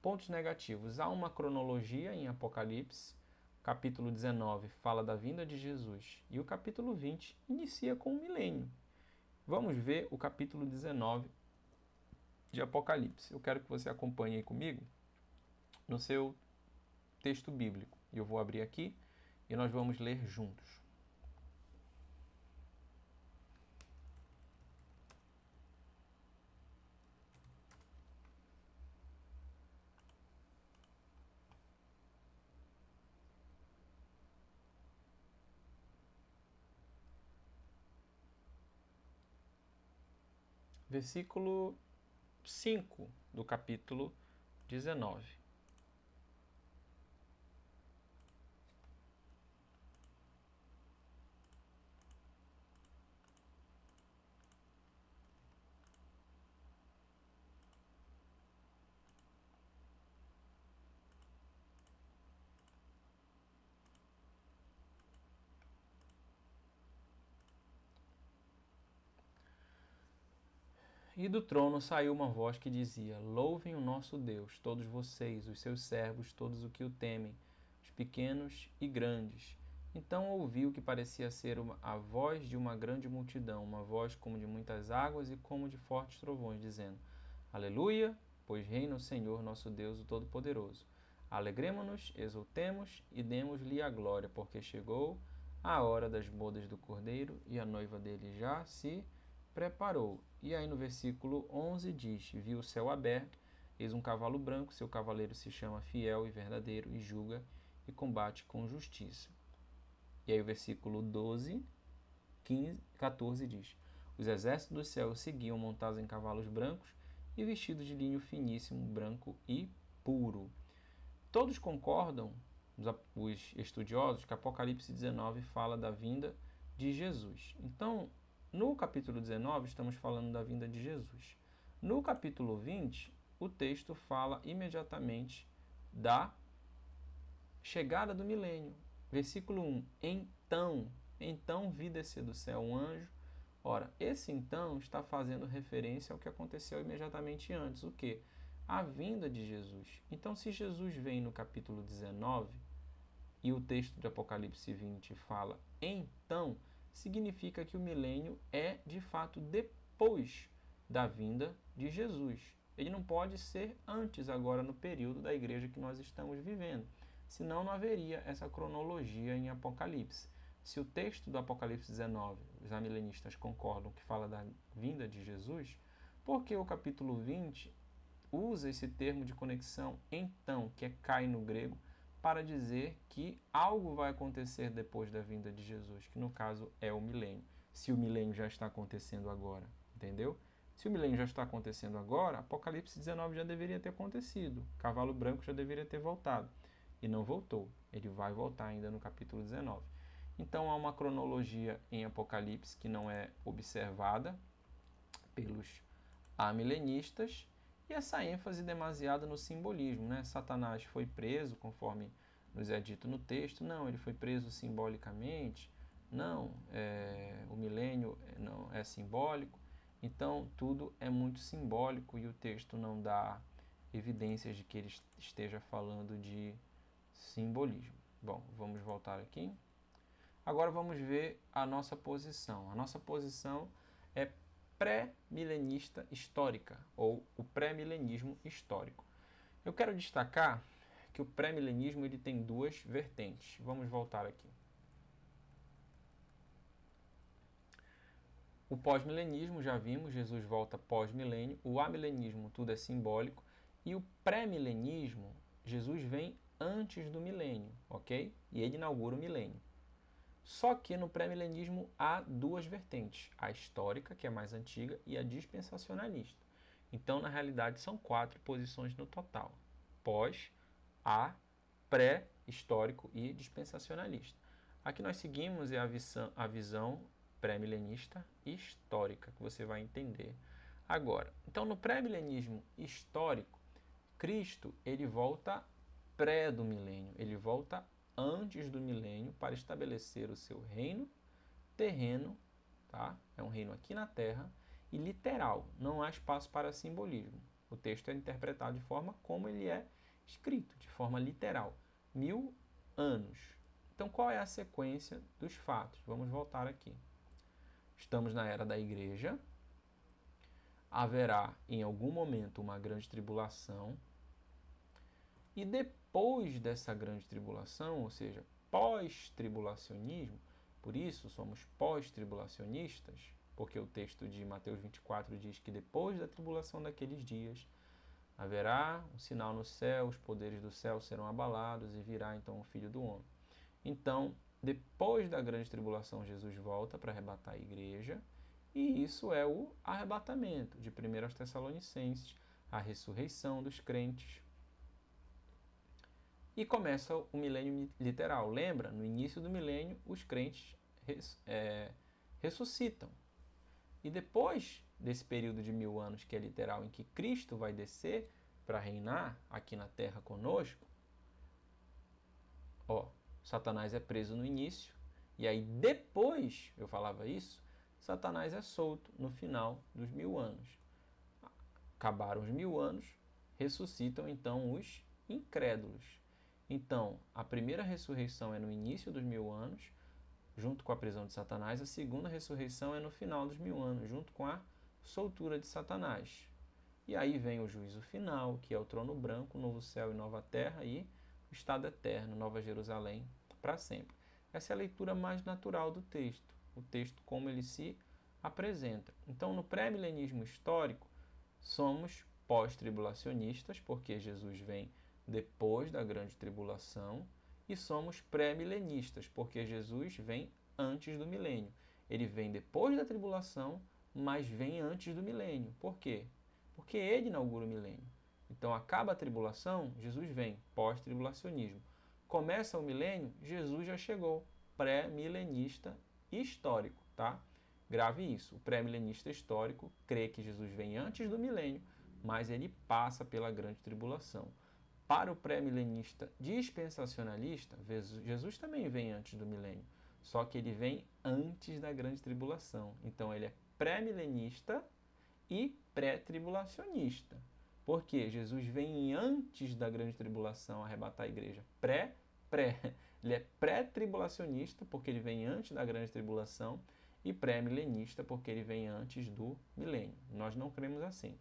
[SPEAKER 1] Pontos negativos. Há uma cronologia em Apocalipse. O capítulo 19 fala da vinda de Jesus e o capítulo 20 inicia com o milênio. Vamos ver o capítulo 19 de Apocalipse. Eu quero que você acompanhe aí comigo no seu texto bíblico. Eu vou abrir aqui e nós vamos ler juntos. Versículo 5 do capítulo 19. E do trono saiu uma voz que dizia: Louvem o nosso Deus, todos vocês, os seus servos, todos os que o temem, os pequenos e grandes. Então ouvi o que parecia ser a voz de uma grande multidão, uma voz como de muitas águas e como de fortes trovões, dizendo: Aleluia, pois reina o Senhor nosso Deus, o Todo-Poderoso. Alegremo-nos, exultemos e demos-lhe a glória, porque chegou a hora das bodas do Cordeiro e a noiva dele já se preparou. E aí no versículo 11 diz: Viu o céu aberto, eis um cavalo branco, seu cavaleiro se chama Fiel e Verdadeiro, e julga e combate com justiça. E aí o versículo 12, 15, 14 diz: Os exércitos do céu seguiam montados em cavalos brancos e vestidos de linho finíssimo, branco e puro. Todos concordam, os estudiosos, que Apocalipse 19 fala da vinda de Jesus. Então, no capítulo 19, estamos falando da vinda de Jesus. No capítulo 20, o texto fala imediatamente da chegada do milênio. Versículo 1. Então vi descer do céu um anjo. Ora, esse então está fazendo referência ao que aconteceu imediatamente antes. O quê? A vinda de Jesus. Então, se Jesus vem no capítulo 19 e o texto de Apocalipse 20 fala então, significa que o milênio é de fato depois da vinda de Jesus. Ele não pode ser antes, agora no período da igreja que nós estamos vivendo. Senão não haveria essa cronologia em Apocalipse. Se o texto do Apocalipse 19, os amilenistas concordam que fala da vinda de Jesus, por que o capítulo 20 usa esse termo de conexão então, que é kai no grego, para dizer que algo vai acontecer depois da vinda de Jesus, que no caso é o milênio. Se o milênio já está acontecendo agora, entendeu? Se o milênio já está acontecendo agora, Apocalipse 19 já deveria ter acontecido. O cavalo branco já deveria ter voltado. E não voltou. Ele vai voltar ainda no capítulo 19. Então há uma cronologia em Apocalipse que não é observada pelos amilenistas, e essa ênfase demasiada no simbolismo, né? Satanás foi preso, conforme nos é dito no texto. Não, ele foi preso simbolicamente. Não, o milênio não é simbólico. Então, tudo é muito simbólico e o texto não dá evidências de que ele esteja falando de simbolismo. Bom, vamos voltar aqui. Agora vamos ver a nossa posição. A nossa posição é pré-milenista histórica, ou o pré-milenismo histórico. Eu quero destacar que o pré-milenismo ele tem duas vertentes. Vamos voltar aqui. O pós-milenismo, já vimos, Jesus volta pós-milênio. O amilenismo, tudo é simbólico. E o pré-milenismo, Jesus vem antes do milênio, ok? E ele inaugura o milênio. Só que no pré-milenismo há duas vertentes, a histórica, que é mais antiga, e a dispensacionalista. Então, na realidade, são 4 posições no total: pós, a, pré, histórico e dispensacionalista. Aqui nós seguimos a visão pré-milenista histórica, que você vai entender agora. Então, no pré-milenismo histórico, Cristo ele volta pré do milênio, ele volta antes do milênio para estabelecer o seu reino terreno tá? É um reino aqui na Terra e literal, não há espaço para simbolismo. O texto é interpretado de forma como ele é escrito, de forma literal. 1000 anos. Então, qual é a sequência dos fatos? Vamos voltar aqui. Estamos na era da igreja. Haverá, em algum momento, uma grande tribulação. E depois dessa grande tribulação, ou seja, pós-tribulacionismo, por isso somos pós-tribulacionistas, porque o texto de Mateus 24 diz que depois da tribulação daqueles dias, haverá um sinal no céu, os poderes do céu serão abalados e virá então o Filho do Homem. Então, depois da grande tribulação, Jesus volta para arrebatar a igreja, e isso é o arrebatamento de 1 aos Tessalonicenses, a ressurreição dos crentes. E começa o milênio literal. Lembra? No início do milênio, os crentes ressuscitam. E depois desse período de 1000 anos, que é literal, em que Cristo vai descer para reinar aqui na Terra conosco, Satanás é preso no início, e aí depois, eu falava isso, Satanás é solto no final dos 1000 anos. Acabaram os 1000 anos, ressuscitam então os incrédulos. Então, a primeira ressurreição é no início dos 1000 anos, junto com a prisão de Satanás. A segunda ressurreição é no final dos 1000 anos, junto com a soltura de Satanás. E aí vem o juízo final, que é o trono branco, novo céu e nova terra, e o estado eterno, Nova Jerusalém, para sempre. Essa é a leitura mais natural do texto, o texto como ele se apresenta. Então, no pré-milenismo histórico, somos pós-tribulacionistas, porque Jesus vem depois da grande tribulação, e somos pré-milenistas, porque Jesus vem antes do milênio. Ele vem depois da tribulação, mas vem antes do milênio. Por quê? Porque ele inaugura o milênio. Então, acaba a tribulação, Jesus vem, pós-tribulacionismo. Começa o milênio, Jesus já chegou, pré-milenista histórico, tá? Grave isso. O pré-milenista histórico crê que Jesus vem antes do milênio, mas ele passa pela grande tribulação. Para o pré-milenista dispensacionalista, Jesus também vem antes do milênio, só que ele vem antes da grande tribulação. Então, ele é pré-milenista e pré-tribulacionista. Por quê? Jesus vem antes da grande tribulação arrebatar a igreja. Ele é pré-tribulacionista, porque ele vem antes da grande tribulação, e pré-milenista, porque ele vem antes do milênio. Nós não cremos assim.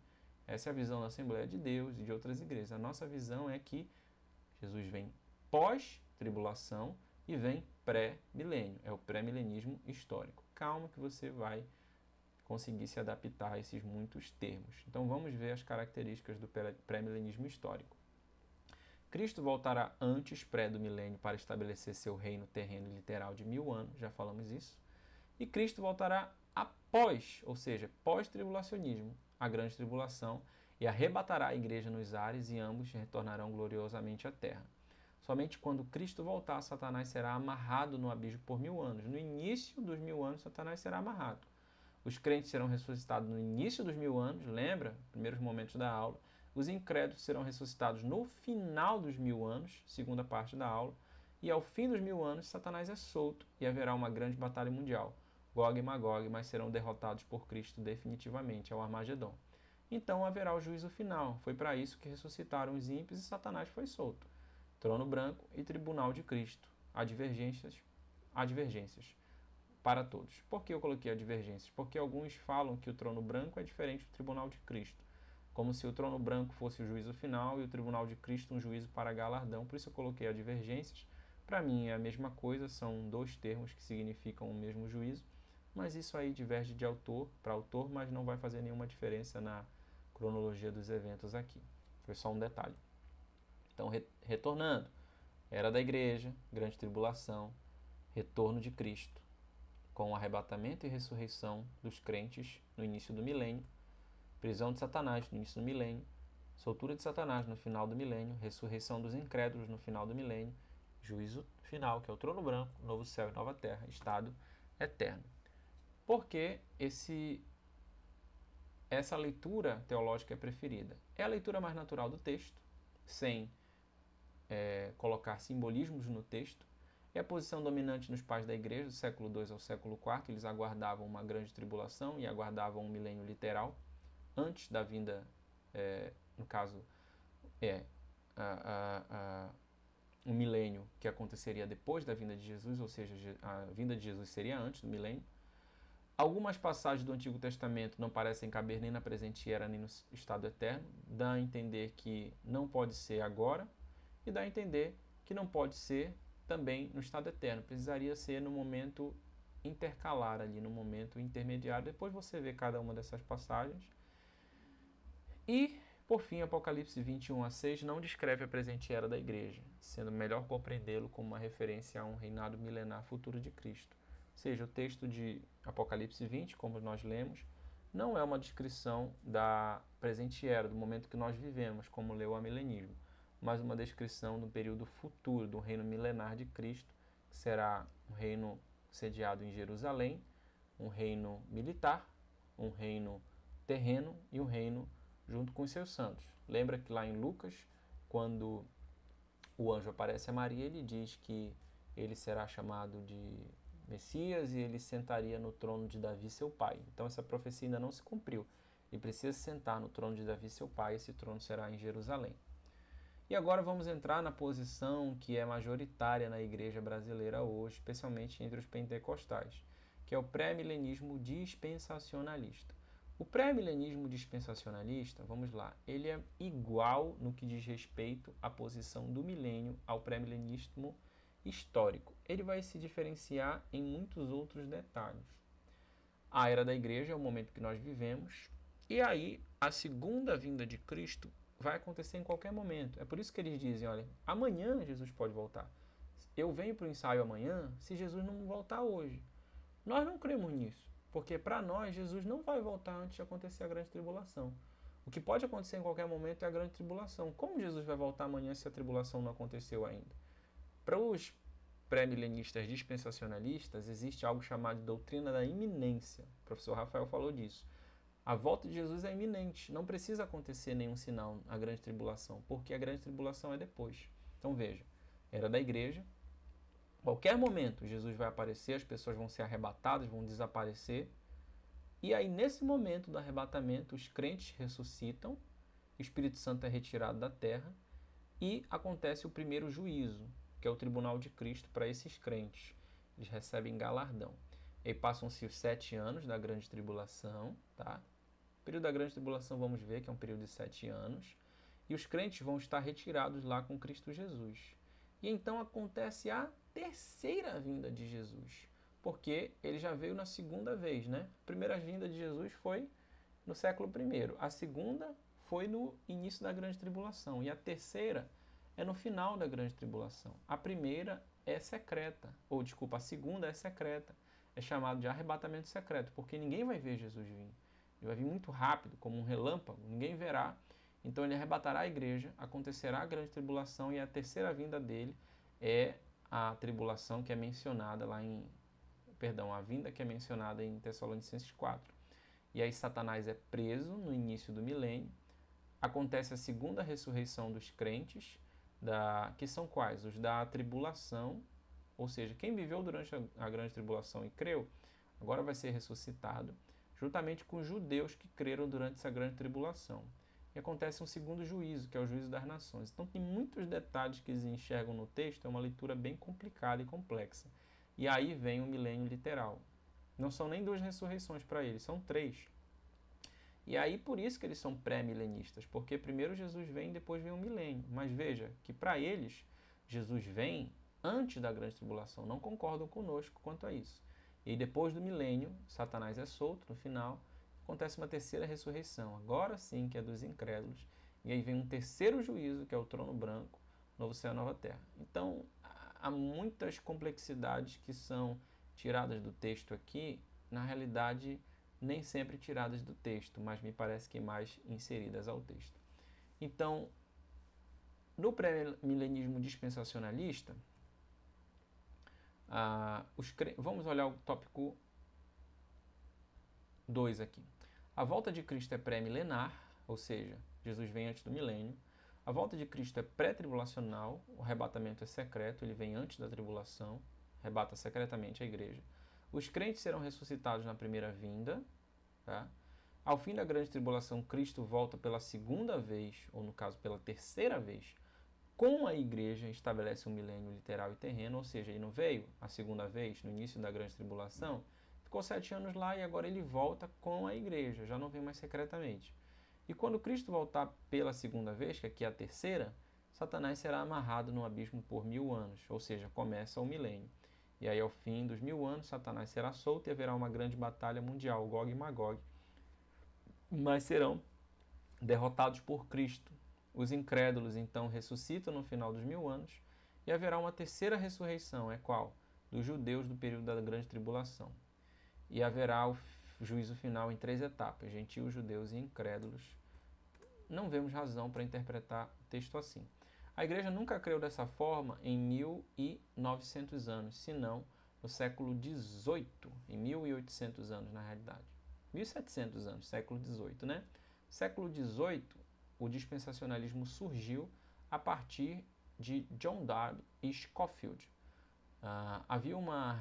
[SPEAKER 1] Essa é a visão da Assembleia de Deus e de outras igrejas. A nossa visão é que Jesus vem pós-tribulação e vem pré-milênio. É o pré-milenismo histórico. Calma que você vai conseguir se adaptar a esses muitos termos. Então vamos ver as características do pré-milenismo histórico. Cristo voltará antes do milênio para estabelecer seu reino terreno e literal de 1000 anos, já falamos isso. E Cristo voltará após, ou seja, pós-tribulacionismo, a grande tribulação, e arrebatará a igreja nos ares, e ambos retornarão gloriosamente à terra. Somente quando Cristo voltar, Satanás será amarrado no abismo por 1000 anos. No início dos 1000 anos, Satanás será amarrado. Os crentes serão ressuscitados no início dos 1000 anos, lembra? Primeiros momentos da aula. Os incrédulos serão ressuscitados no final dos 1000 anos, segunda parte da aula. E ao fim dos 1000 anos, Satanás é solto e haverá uma grande batalha mundial. Gog e Magog, mas serão derrotados por Cristo definitivamente ao Armagedon. Então haverá o juízo final. Foi para isso que ressuscitaram os ímpios e Satanás foi solto. Trono branco e tribunal de Cristo. Advergências para todos. Por que eu coloquei advergências? Porque alguns falam que o trono branco é diferente do tribunal de Cristo. Como se o trono branco fosse o juízo final e o tribunal de Cristo um juízo para galardão. Por isso eu coloquei advergências. Para mim é a mesma coisa, são dois termos que significam o mesmo juízo. Mas isso aí diverge de autor para autor, mas não vai fazer nenhuma diferença na cronologia dos eventos aqui. Foi só um detalhe. Então, retornando. Era da igreja, grande tribulação, retorno de Cristo, com o arrebatamento e ressurreição dos crentes no início do milênio, prisão de Satanás no início do milênio, soltura de Satanás no final do milênio, ressurreição dos incrédulos no final do milênio, juízo final, que é o trono branco, novo céu e nova terra, estado eterno. Por que essa leitura teológica é preferida? É a leitura mais natural do texto, sem colocar simbolismos no texto. E a posição dominante nos pais da igreja, do século II ao século IV, eles aguardavam uma grande tribulação e aguardavam um milênio literal, antes da vinda, no caso, um milênio que aconteceria depois da vinda de Jesus, ou seja, a vinda de Jesus seria antes do milênio. Algumas passagens do Antigo Testamento não parecem caber nem na presente era nem no estado eterno, dá a entender que não pode ser agora e dá a entender que não pode ser também no estado eterno, precisaria ser no momento intercalar ali, no momento intermediário. Depois você vê cada uma dessas passagens. E, por fim, Apocalipse 21:6 não descreve a presente era da igreja, sendo melhor compreendê-lo como uma referência a um reinado milenar futuro de Cristo. Ou seja, o texto de Apocalipse 20, como nós lemos, não é uma descrição da presente era, do momento que nós vivemos, como leu o amilenismo, mas uma descrição do período futuro, do reino milenar de Cristo, que será um reino sediado em Jerusalém, um reino militar, um reino terreno e um reino junto com os seus santos. Lembra que lá em Lucas, quando o anjo aparece a Maria, ele diz que ele será chamado de Messias e ele sentaria no trono de Davi, seu pai. Então essa profecia ainda não se cumpriu. Ele precisa sentar no trono de Davi, seu pai, e esse trono será em Jerusalém. E agora vamos entrar na posição que é majoritária na igreja brasileira hoje, especialmente entre os pentecostais, que é o pré-milenismo dispensacionalista. O pré-milenismo dispensacionalista, vamos lá, ele é igual no que diz respeito à posição do milênio ao pré-milenismo histórico. Ele vai se diferenciar em muitos outros detalhes. A era da igreja é o momento que nós vivemos, e aí a segunda vinda de Cristo vai acontecer em qualquer momento. É por isso que eles dizem, olha, amanhã Jesus pode voltar. Eu venho para o ensaio amanhã se Jesus não voltar hoje. Nós não cremos nisso, porque para nós Jesus não vai voltar antes de acontecer a grande tribulação. O que pode acontecer em qualquer momento é a grande tribulação. Como Jesus vai voltar amanhã se a tribulação não aconteceu ainda? Para os pré-milenistas dispensacionalistas, existe algo chamado de doutrina da iminência. O professor Rafael falou disso. A volta de Jesus é iminente, não precisa acontecer nenhum sinal, a grande tribulação, porque a grande tribulação é depois. Então veja, era da igreja, qualquer momento Jesus vai aparecer, as pessoas vão ser arrebatadas, vão desaparecer, e aí nesse momento do arrebatamento os crentes ressuscitam, o Espírito Santo é retirado da terra e acontece o primeiro juízo, que é o tribunal de Cristo para esses crentes. Eles recebem galardão. E aí passam-se os 7 anos da grande tribulação, tá? O período da grande tribulação vamos ver que é um período de 7 anos. E os crentes vão estar retirados lá com Cristo Jesus. E então acontece a terceira vinda de Jesus. Porque ele já veio na segunda vez, né? A primeira vinda de Jesus foi no século I. A segunda foi no início da grande tribulação. E a terceira é no final da grande tribulação. A primeira é secreta. Ou, desculpa, a segunda é secreta. É chamado de arrebatamento secreto, porque ninguém vai ver Jesus vir. Ele vai vir muito rápido, como um relâmpago, ninguém verá. Então ele arrebatará a igreja, acontecerá a grande tribulação e a terceira vinda dele é a tribulação que é mencionada lá em... Perdão, a vinda que é mencionada em Tessalonicenses 4. E aí Satanás é preso no início do milênio. Acontece a segunda ressurreição dos crentes, que são quais? Os da tribulação, ou seja, quem viveu durante a grande tribulação e creu, agora vai ser ressuscitado, juntamente com os judeus que creram durante essa grande tribulação. E acontece um segundo juízo, que é o juízo das nações. Então tem muitos detalhes que eles enxergam no texto, é uma leitura bem complicada e complexa. E aí vem o milênio literal. Não são nem 2 ressurreições para eles, são 3. E aí por isso que eles são pré-milenistas, porque primeiro Jesus vem e depois vem o milênio. Mas veja que para eles, Jesus vem antes da grande tribulação, não concordam conosco quanto a isso. E depois do milênio, Satanás é solto no final, acontece uma terceira ressurreição, agora sim que é dos incrédulos, e aí vem um terceiro juízo, que é o trono branco, novo céu e nova terra. Então, há muitas complexidades que são tiradas do texto aqui, na realidade, nem sempre tiradas do texto, mas me parece que mais inseridas ao texto. Então, no pré-milenismo dispensacionalista, vamos olhar o tópico 2 aqui. A volta de Cristo é pré-milenar, ou seja, Jesus vem antes do milênio. A volta de Cristo é pré-tribulacional, o arrebatamento é secreto, ele vem antes da tribulação, arrebata secretamente a igreja. Os crentes serão ressuscitados na primeira vinda. Tá? Ao fim da grande tribulação, Cristo volta pela segunda vez, ou no caso pela terceira vez, com a igreja, estabelece um milênio literal e terreno, ou seja, ele não veio a segunda vez, no início da grande tribulação, ficou 7 anos lá e agora ele volta com a igreja, já não vem mais secretamente. E quando Cristo voltar pela segunda vez, que aqui é a terceira, Satanás será amarrado no abismo por 1000 anos, ou seja, começa o milênio. E aí, ao fim dos 1000 anos, Satanás será solto e haverá uma grande batalha mundial, Gog e Magog. Mas serão derrotados por Cristo. Os incrédulos, então, ressuscitam no final dos 1000 anos e haverá uma terceira ressurreição, é qual? Dos judeus do período da grande tribulação. E haverá o juízo final em 3 etapas, gentios, judeus e incrédulos. Não vemos razão para interpretar o texto assim. A igreja nunca creu dessa forma em 1900 anos, senão no século XVIII, em 1800 anos na realidade. 1700 anos, século XVIII, né? Século XVIII, o dispensacionalismo surgiu a partir de John Darby e Scofield. Havia uma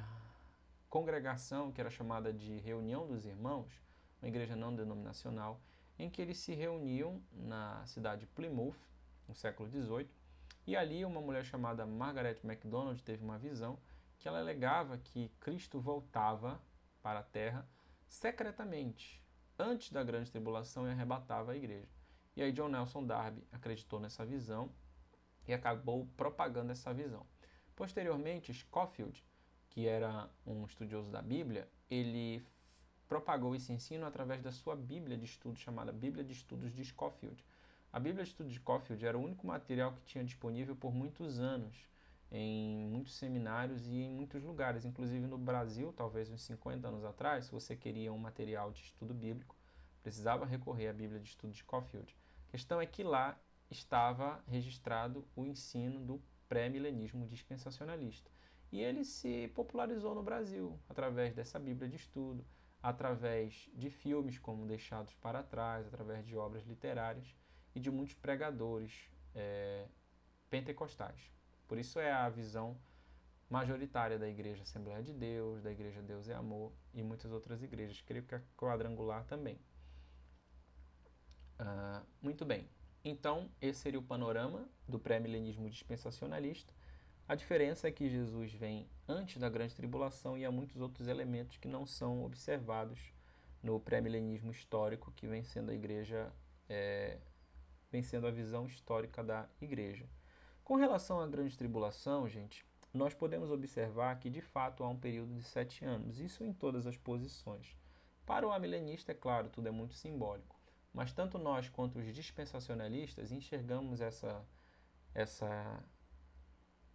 [SPEAKER 1] congregação que era chamada de Reunião dos Irmãos, uma igreja não denominacional, em que eles se reuniam na cidade de Plymouth, no século XVIII, e ali uma mulher chamada Margaret MacDonald teve uma visão que ela alegava que Cristo voltava para a terra secretamente, antes da grande tribulação, e arrebatava a igreja. E aí John Nelson Darby acreditou nessa visão e acabou propagando essa visão. Posteriormente, Scofield, que era um estudioso da Bíblia, ele propagou esse ensino através da sua Bíblia de Estudos, chamada Bíblia de Estudos de Scofield. A Bíblia de Estudos de Scofield era o único material que tinha disponível por muitos anos, em muitos seminários e em muitos lugares, inclusive no Brasil, talvez uns 50 anos atrás, se você queria um material de estudo bíblico, precisava recorrer à Bíblia de Estudos de Scofield. A questão é que lá estava registrado o ensino do pré-milenismo dispensacionalista. E ele se popularizou no Brasil através dessa Bíblia de estudo, através de filmes como Deixados para Trás, através de obras literárias e de muitos pregadores pentecostais. Por isso é a visão majoritária da Igreja Assembleia de Deus, da Igreja Deus é Amor e muitas outras igrejas. Creio que a Quadrangular também. Muito bem. Então, esse seria o panorama do pré-milenismo dispensacionalista. A diferença é que Jesus vem antes da grande tribulação e há muitos outros elementos que não são observados no pré-milenismo histórico, que vem sendo a igreja, vem sendo a visão histórica da igreja. Com relação à grande tribulação, gente, nós podemos observar que de fato há um período de 7 anos, isso em todas as posições. Para o amilenista, é claro, tudo é muito simbólico, mas tanto nós quanto os dispensacionalistas enxergamos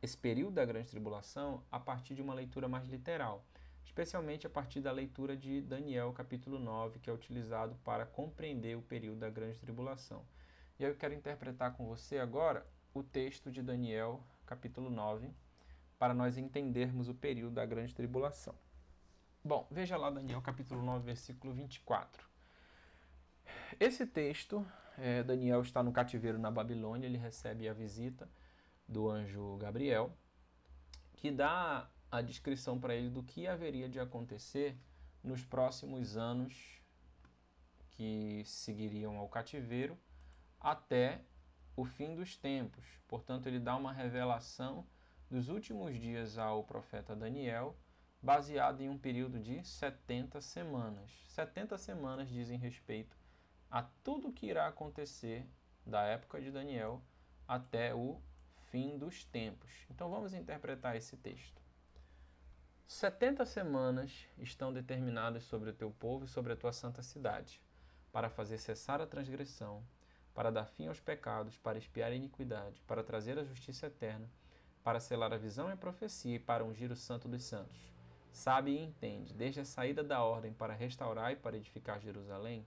[SPEAKER 1] esse período da grande tribulação a partir de uma leitura mais literal, especialmente a partir da leitura de Daniel, capítulo 9, que é utilizado para compreender o período da grande tribulação. E eu quero interpretar com você agora o texto de Daniel, capítulo 9, para nós entendermos o período da grande tribulação. Bom, veja lá Daniel, capítulo 9, versículo 24. Esse texto, Daniel está no cativeiro na Babilônia, ele recebe a visita do anjo Gabriel, que dá a descrição para ele do que haveria de acontecer nos próximos anos que seguiriam ao cativeiro até o fim dos tempos. Portanto, ele dá uma revelação dos últimos dias ao profeta Daniel, baseado em um período de 70 semanas. 70 semanas dizem respeito a tudo que irá acontecer da época de Daniel até o fim dos tempos. Então vamos interpretar esse texto. 70 semanas estão determinadas sobre o teu povo e sobre a tua santa cidade, para fazer cessar a transgressão, para dar fim aos pecados, para expiar a iniquidade, para trazer a justiça eterna, para selar a visão e a profecia e para ungir o santo dos santos. Sabe e entende, desde a saída da ordem para restaurar e para edificar Jerusalém,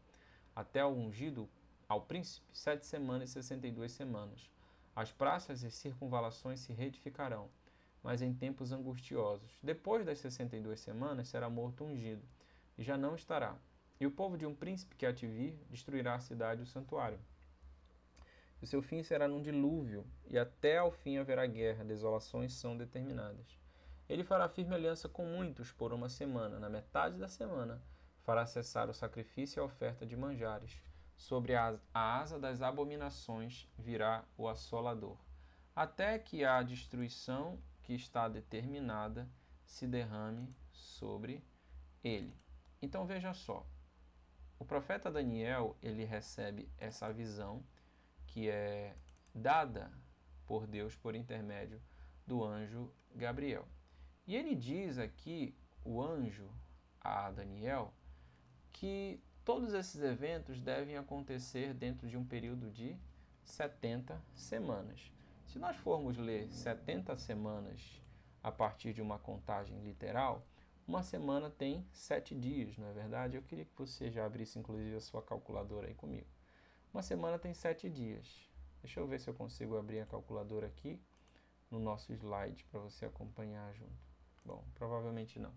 [SPEAKER 1] até ao ungido ao príncipe, 7 semanas e 62 semanas. As praças e circunvalações se reedificarão, mas em tempos angustiosos. Depois das 62 semanas será morto ungido, e já não estará. E o povo de um príncipe que há de vir destruirá a cidade e o santuário. O seu fim será num dilúvio, e até ao fim haverá guerra, desolações são determinadas. Ele fará firme aliança com muitos por uma semana. Na metade da semana, fará cessar o sacrifício e a oferta de manjares. Sobre a asa das abominações virá o assolador, até que a destruição que está determinada se derrame sobre ele. Então veja só, o profeta Daniel, ele recebe essa visão que é dada por Deus por intermédio do anjo Gabriel. E ele diz aqui, o anjo a Daniel, que todos esses eventos devem acontecer dentro de um período de 70 semanas. Se nós formos ler 70 semanas a partir de uma contagem literal, uma semana tem 7 dias, não é verdade? Eu queria que você já abrisse inclusive a sua calculadora aí comigo. Uma semana tem 7 dias. Deixa eu ver se eu consigo abrir a calculadora aqui no nosso slide para você acompanhar junto. Bom, provavelmente não.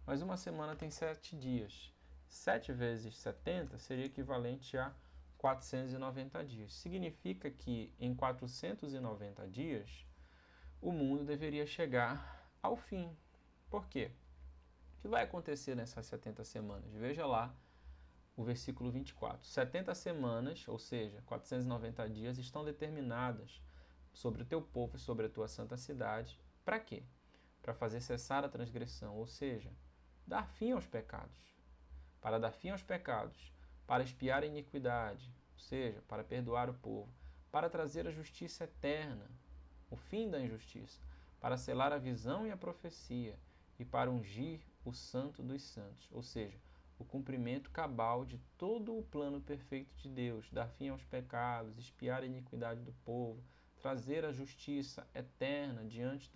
[SPEAKER 1] Mas uma semana tem 7 dias. 7 vezes 70 seria equivalente a 490 dias. Significa que em 490 dias o mundo deveria chegar ao fim. Por quê? O que vai acontecer nessas 70 semanas? Veja lá o versículo 24. 70 semanas, ou seja, 490 dias, estão determinadas sobre o teu povo e sobre a tua santa cidade. Para quê? Para fazer cessar a transgressão, ou seja, dar fim aos pecados. Para dar fim aos pecados, para expiar a iniquidade, ou seja, para perdoar o povo, para trazer a justiça eterna, o fim da injustiça, para selar a visão e a profecia, e para ungir o santo dos santos, ou seja, o cumprimento cabal de todo o plano perfeito de Deus, dar fim aos pecados, expiar a iniquidade do povo, trazer a justiça eterna diante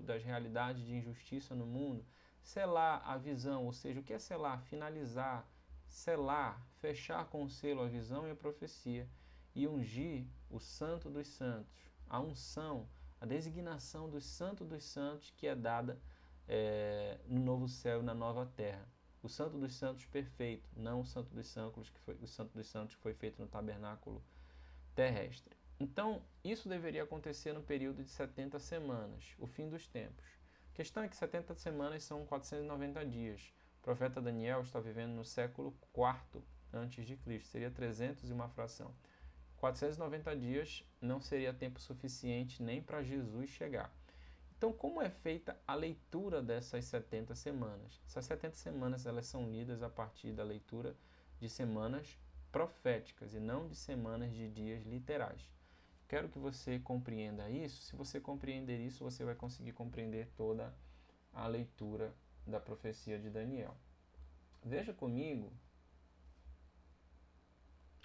[SPEAKER 1] das realidades de injustiça no mundo, selar a visão, ou seja, o que é selar? Finalizar, selar, fechar com o selo a visão e a profecia, e ungir o santo dos santos, a unção, a designação do santo dos santos que é dada no novo céu e na nova terra. O santo dos santos perfeito, não o santo dos santos que foi feito no tabernáculo terrestre. Então, isso deveria acontecer no período de 70 semanas, o fim dos tempos. A questão é que 70 semanas são 490 dias. O profeta Daniel está vivendo no século IV a.C., seria 300 e uma fração. 490 dias não seria tempo suficiente nem para Jesus chegar. Então, como é feita a leitura dessas 70 semanas? Essas 70 semanas elas são lidas a partir da leitura de semanas proféticas e não de semanas de dias literais. Quero que você compreenda isso. Se você compreender isso, você vai conseguir compreender toda a leitura da profecia de Daniel. Veja comigo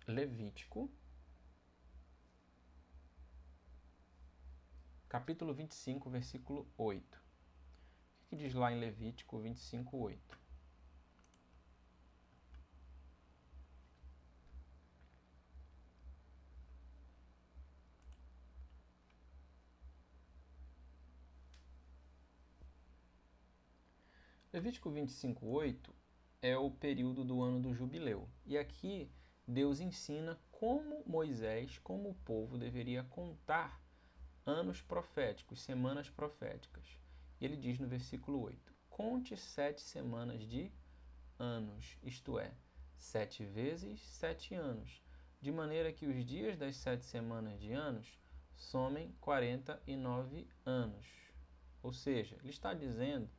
[SPEAKER 1] Levítico, capítulo 25, versículo 8. O que diz lá em Levítico 25, 8? Levítico 25, 8 é o período do ano do jubileu. E aqui Deus ensina como Moisés, como o povo, deveria contar anos proféticos, semanas proféticas. E ele diz no versículo 8: conte 7 semanas de anos, isto é, 7 vezes 7 anos, de maneira que os dias das 7 semanas de anos somem 49 anos. Ou seja, ele está dizendo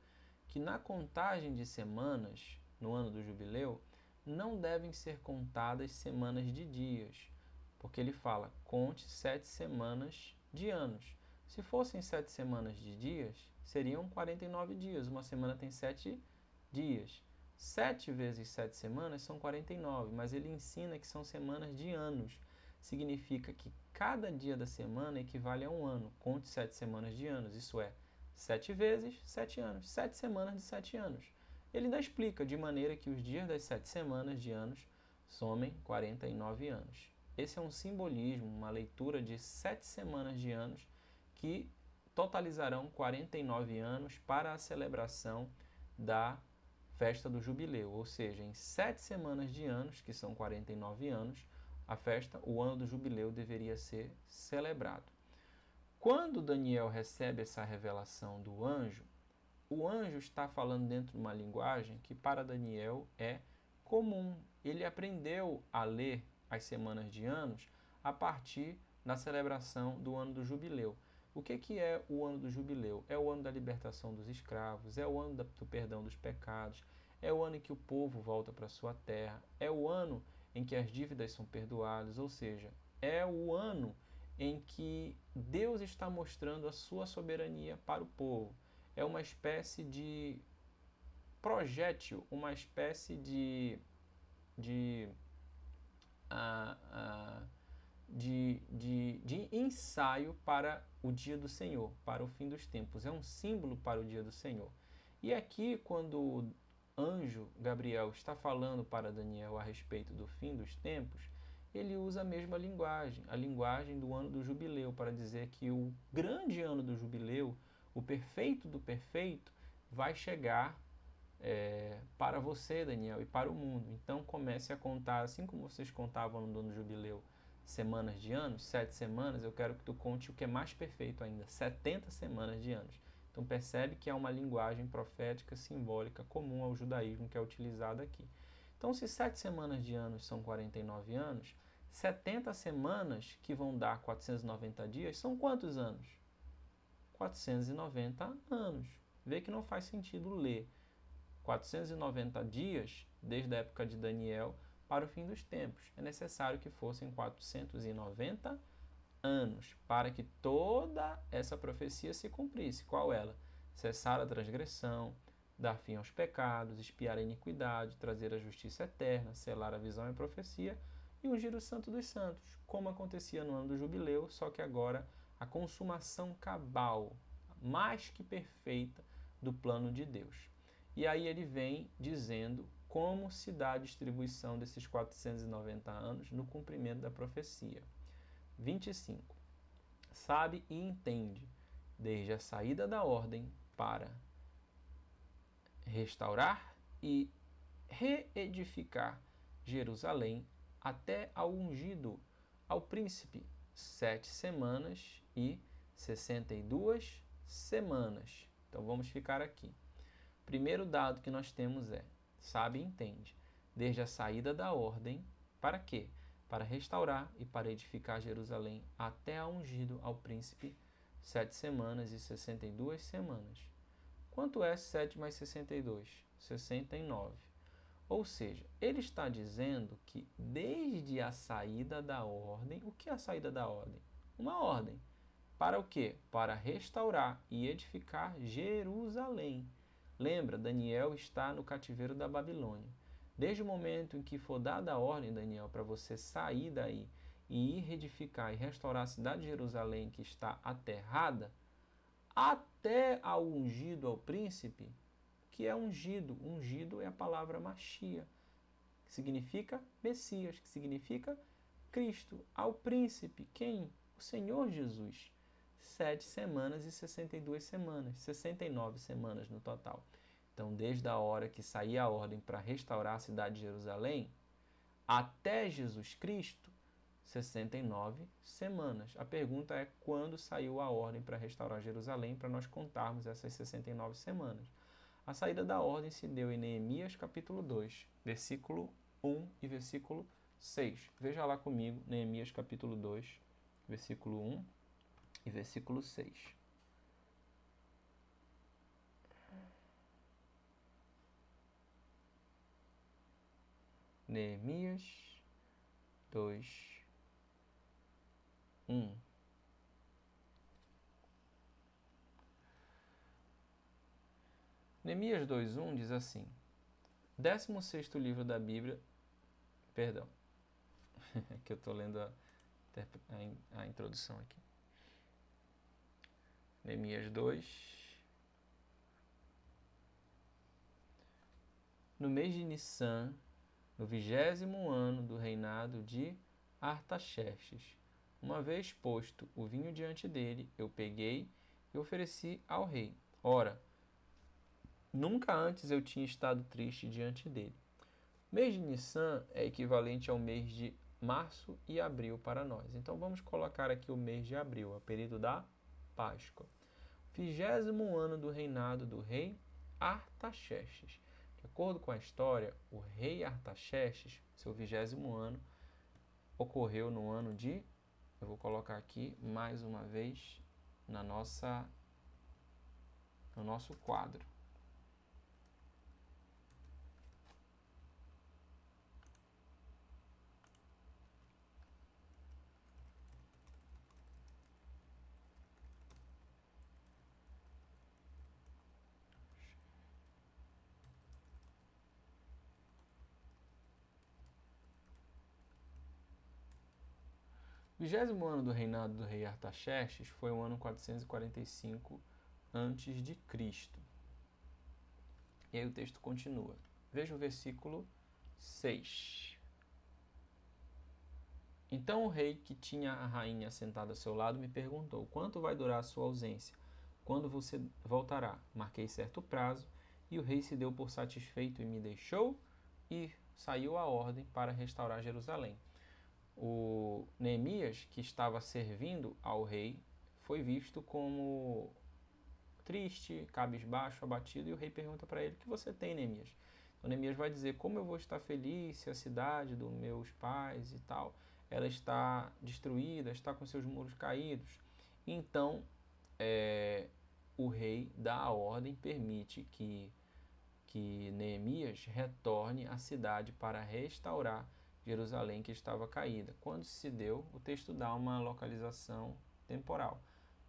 [SPEAKER 1] que na contagem de semanas, no ano do jubileu, não devem ser contadas semanas de dias, porque ele fala, conte 7 semanas de anos. Se fossem 7 semanas de dias, seriam 49 dias. Uma semana tem 7 dias. 7 vezes 7 semanas são 49, mas ele ensina que são semanas de anos. Significa que cada dia da semana equivale a um ano. Conte 7 semanas de anos, isso é, 7 vezes 7 anos. 7 semanas de 7 anos. Ele ainda explica de maneira que os dias das 7 semanas de anos somem 49 anos. Esse é um simbolismo, uma leitura de 7 semanas de anos que totalizarão 49 anos para a celebração da festa do jubileu. Ou seja, em 7 semanas de anos, que são 49 anos, a festa, o ano do jubileu deveria ser celebrado. Quando Daniel recebe essa revelação do anjo, o anjo está falando dentro de uma linguagem que para Daniel é comum. Ele aprendeu a ler as semanas de anos a partir da celebração do ano do jubileu. O que é o ano do jubileu? É o ano da libertação dos escravos, é o ano do perdão dos pecados, é o ano em que o povo volta para sua terra, é o ano em que as dívidas são perdoadas, ou seja, é o ano em que Deus está mostrando a sua soberania para o povo. É uma espécie de projétil, uma espécie de ensaio para o dia do Senhor, para o fim dos tempos. É um símbolo para o dia do Senhor. E aqui, quando o anjo Gabriel está falando para Daniel a respeito do fim dos tempos, ele usa a mesma linguagem, a linguagem do ano do jubileu, para dizer que o grande ano do jubileu, o perfeito do perfeito, vai chegar para você, Daniel, e para o mundo. Então comece a contar, assim como vocês contavam no ano do jubileu, semanas de anos, 7 semanas, eu quero que tu conte o que é mais perfeito ainda, 70 semanas de anos. Então percebe que é uma linguagem profética, simbólica, comum ao judaísmo que é utilizada aqui. Então se 7 semanas de anos são 49 anos, 70 semanas, que vão dar 490 dias, são quantos anos? 490 anos. Vê que não faz sentido ler 490 dias, desde a época de Daniel, para o fim dos tempos. É necessário que fossem 490 anos para que toda essa profecia se cumprisse. Qual ela? Cessar a transgressão, dar fim aos pecados, expiar a iniquidade, trazer a justiça eterna, selar a visão e a profecia e ungir o Santo dos Santos, como acontecia no ano do jubileu, só que agora a consumação cabal, mais que perfeita, do plano de Deus. E aí ele vem dizendo como se dá a distribuição desses 490 anos no cumprimento da profecia. 25. Sabe e entende, desde a saída da ordem para restaurar e reedificar Jerusalém até ao ungido, ao príncipe, 7 semanas e 62 semanas. Então vamos ficar aqui. Primeiro dado que nós temos é, sabe e entende, desde a saída da ordem, para quê? Para restaurar e para edificar Jerusalém até a ungido ao príncipe, 7 semanas e 62 semanas. Quanto é 7 mais 62? 69. Ou seja, ele está dizendo que desde a saída da ordem, o que é a saída da ordem? Uma ordem. Para o quê? Para restaurar e edificar Jerusalém. Lembra, Daniel está no cativeiro da Babilônia. Desde o momento em que for dada a ordem, Daniel, para você sair daí e ir reedificar e restaurar a cidade de Jerusalém que está aterrada, até ao ungido, ao príncipe, que é ungido. Ungido é a palavra Machia, que significa Messias, que significa Cristo. Ao príncipe, quem? O Senhor Jesus. 7 semanas e 62 semanas, 69 semanas no total. Então, desde a hora que saía a ordem para restaurar a cidade de Jerusalém, até Jesus Cristo, 69 semanas. A pergunta é quando saiu a ordem para restaurar Jerusalém, para nós contarmos essas 69 semanas. A saída da ordem se deu em Neemias capítulo 2, versículo 1 e versículo 6. Veja lá comigo, Neemias capítulo 2, versículo 1 e versículo 6. Neemias 2, 1. Neemias 2:1 diz assim: 16º livro da Bíblia, perdão, que eu estou lendo a introdução aqui. Neemias 2. No mês de Nissan, no 20º ano do reinado de Artaxerxes, uma vez posto o vinho diante dele, eu peguei e ofereci ao rei. Ora, nunca antes eu tinha estado triste diante dele. O mês de Nissan é equivalente ao mês de março e abril para nós. Então vamos colocar aqui o mês de abril, o período da Páscoa. 20º ano do reinado do rei Artaxerxes. De acordo com a história, o rei Artaxerxes, seu 20º ano, ocorreu no ano de, eu vou colocar aqui mais uma vez no nosso quadro. O 20º ano do reinado do rei Artaxerxes foi o ano 445 a.C. E aí o texto continua. Veja o versículo 6. Então o rei, que tinha a rainha sentada ao seu lado, me perguntou: quanto vai durar a sua ausência? Quando você voltará? Marquei certo prazo, e o rei se deu por satisfeito e me deixou ir. Saiu a ordem para restaurar Jerusalém. O Neemias, que estava servindo ao rei, foi visto como triste, cabisbaixo, abatido, e o rei pergunta para ele: o que você tem, Neemias? Então Neemias vai dizer: como eu vou estar feliz se a cidade dos meus pais e tal, ela está destruída, está com seus muros caídos. Então o rei dá a ordem, permite que Neemias retorne à cidade para restaurar Jerusalém, que estava caída. Quando se deu, o texto dá uma localização temporal.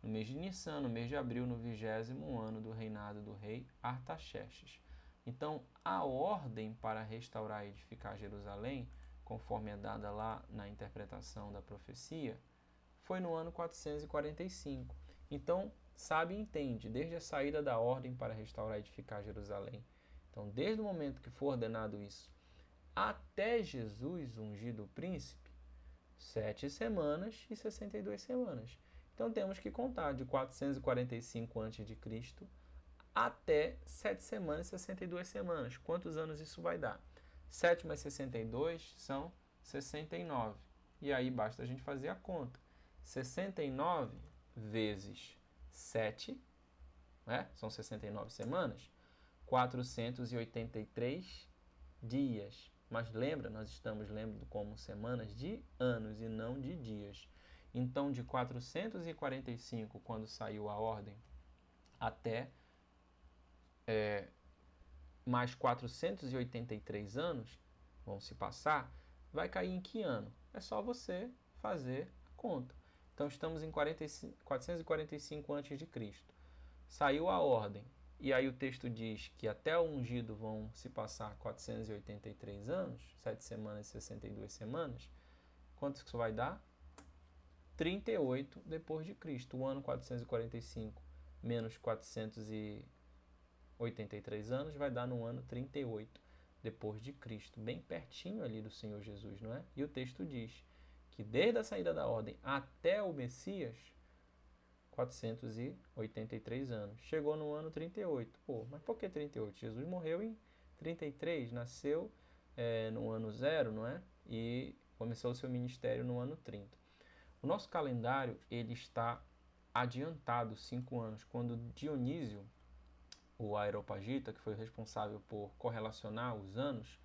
[SPEAKER 1] No mês de Nissan, no mês de abril, no 20º ano do reinado do rei Artaxerxes. Então, a ordem para restaurar e edificar Jerusalém, conforme é dada lá na interpretação da profecia, foi no ano 445. Então, sabe e entende, desde a saída da ordem para restaurar e edificar Jerusalém. Então, desde o momento que foi ordenado isso, até Jesus ungido o príncipe, 7 semanas e 62 semanas. Então temos que contar de 445 a.C. até 7 semanas e 62 semanas. Quantos anos isso vai dar? 7 mais 62 são 69. E aí basta a gente fazer a conta. 69 vezes 7, né? São 69 semanas, 483 dias. Mas lembra, nós estamos lembrando como semanas de anos e não de dias. Então, de 445, quando saiu a ordem, até mais 483 anos, vão se passar, vai cair em que ano? É só você fazer a conta. Então, estamos em 445 a.C. Saiu a ordem. E aí o texto diz que até o ungido vão se passar 483 anos, 7 semanas e 62 semanas. Quanto isso vai dar? 38 depois de Cristo. O ano 445 menos 483 anos vai dar no ano 38 depois de Cristo, bem pertinho ali do Senhor Jesus, não é? E o texto diz que desde a saída da ordem até o Messias, 483 anos. Chegou no ano 38. Pô, mas por que 38? Jesus morreu em 33, nasceu no ano 0, não é? E começou o seu ministério no ano 30. O nosso calendário, ele está adiantado 5 anos. Quando Dionísio, o Areopagita, que foi responsável por correlacionar os anos,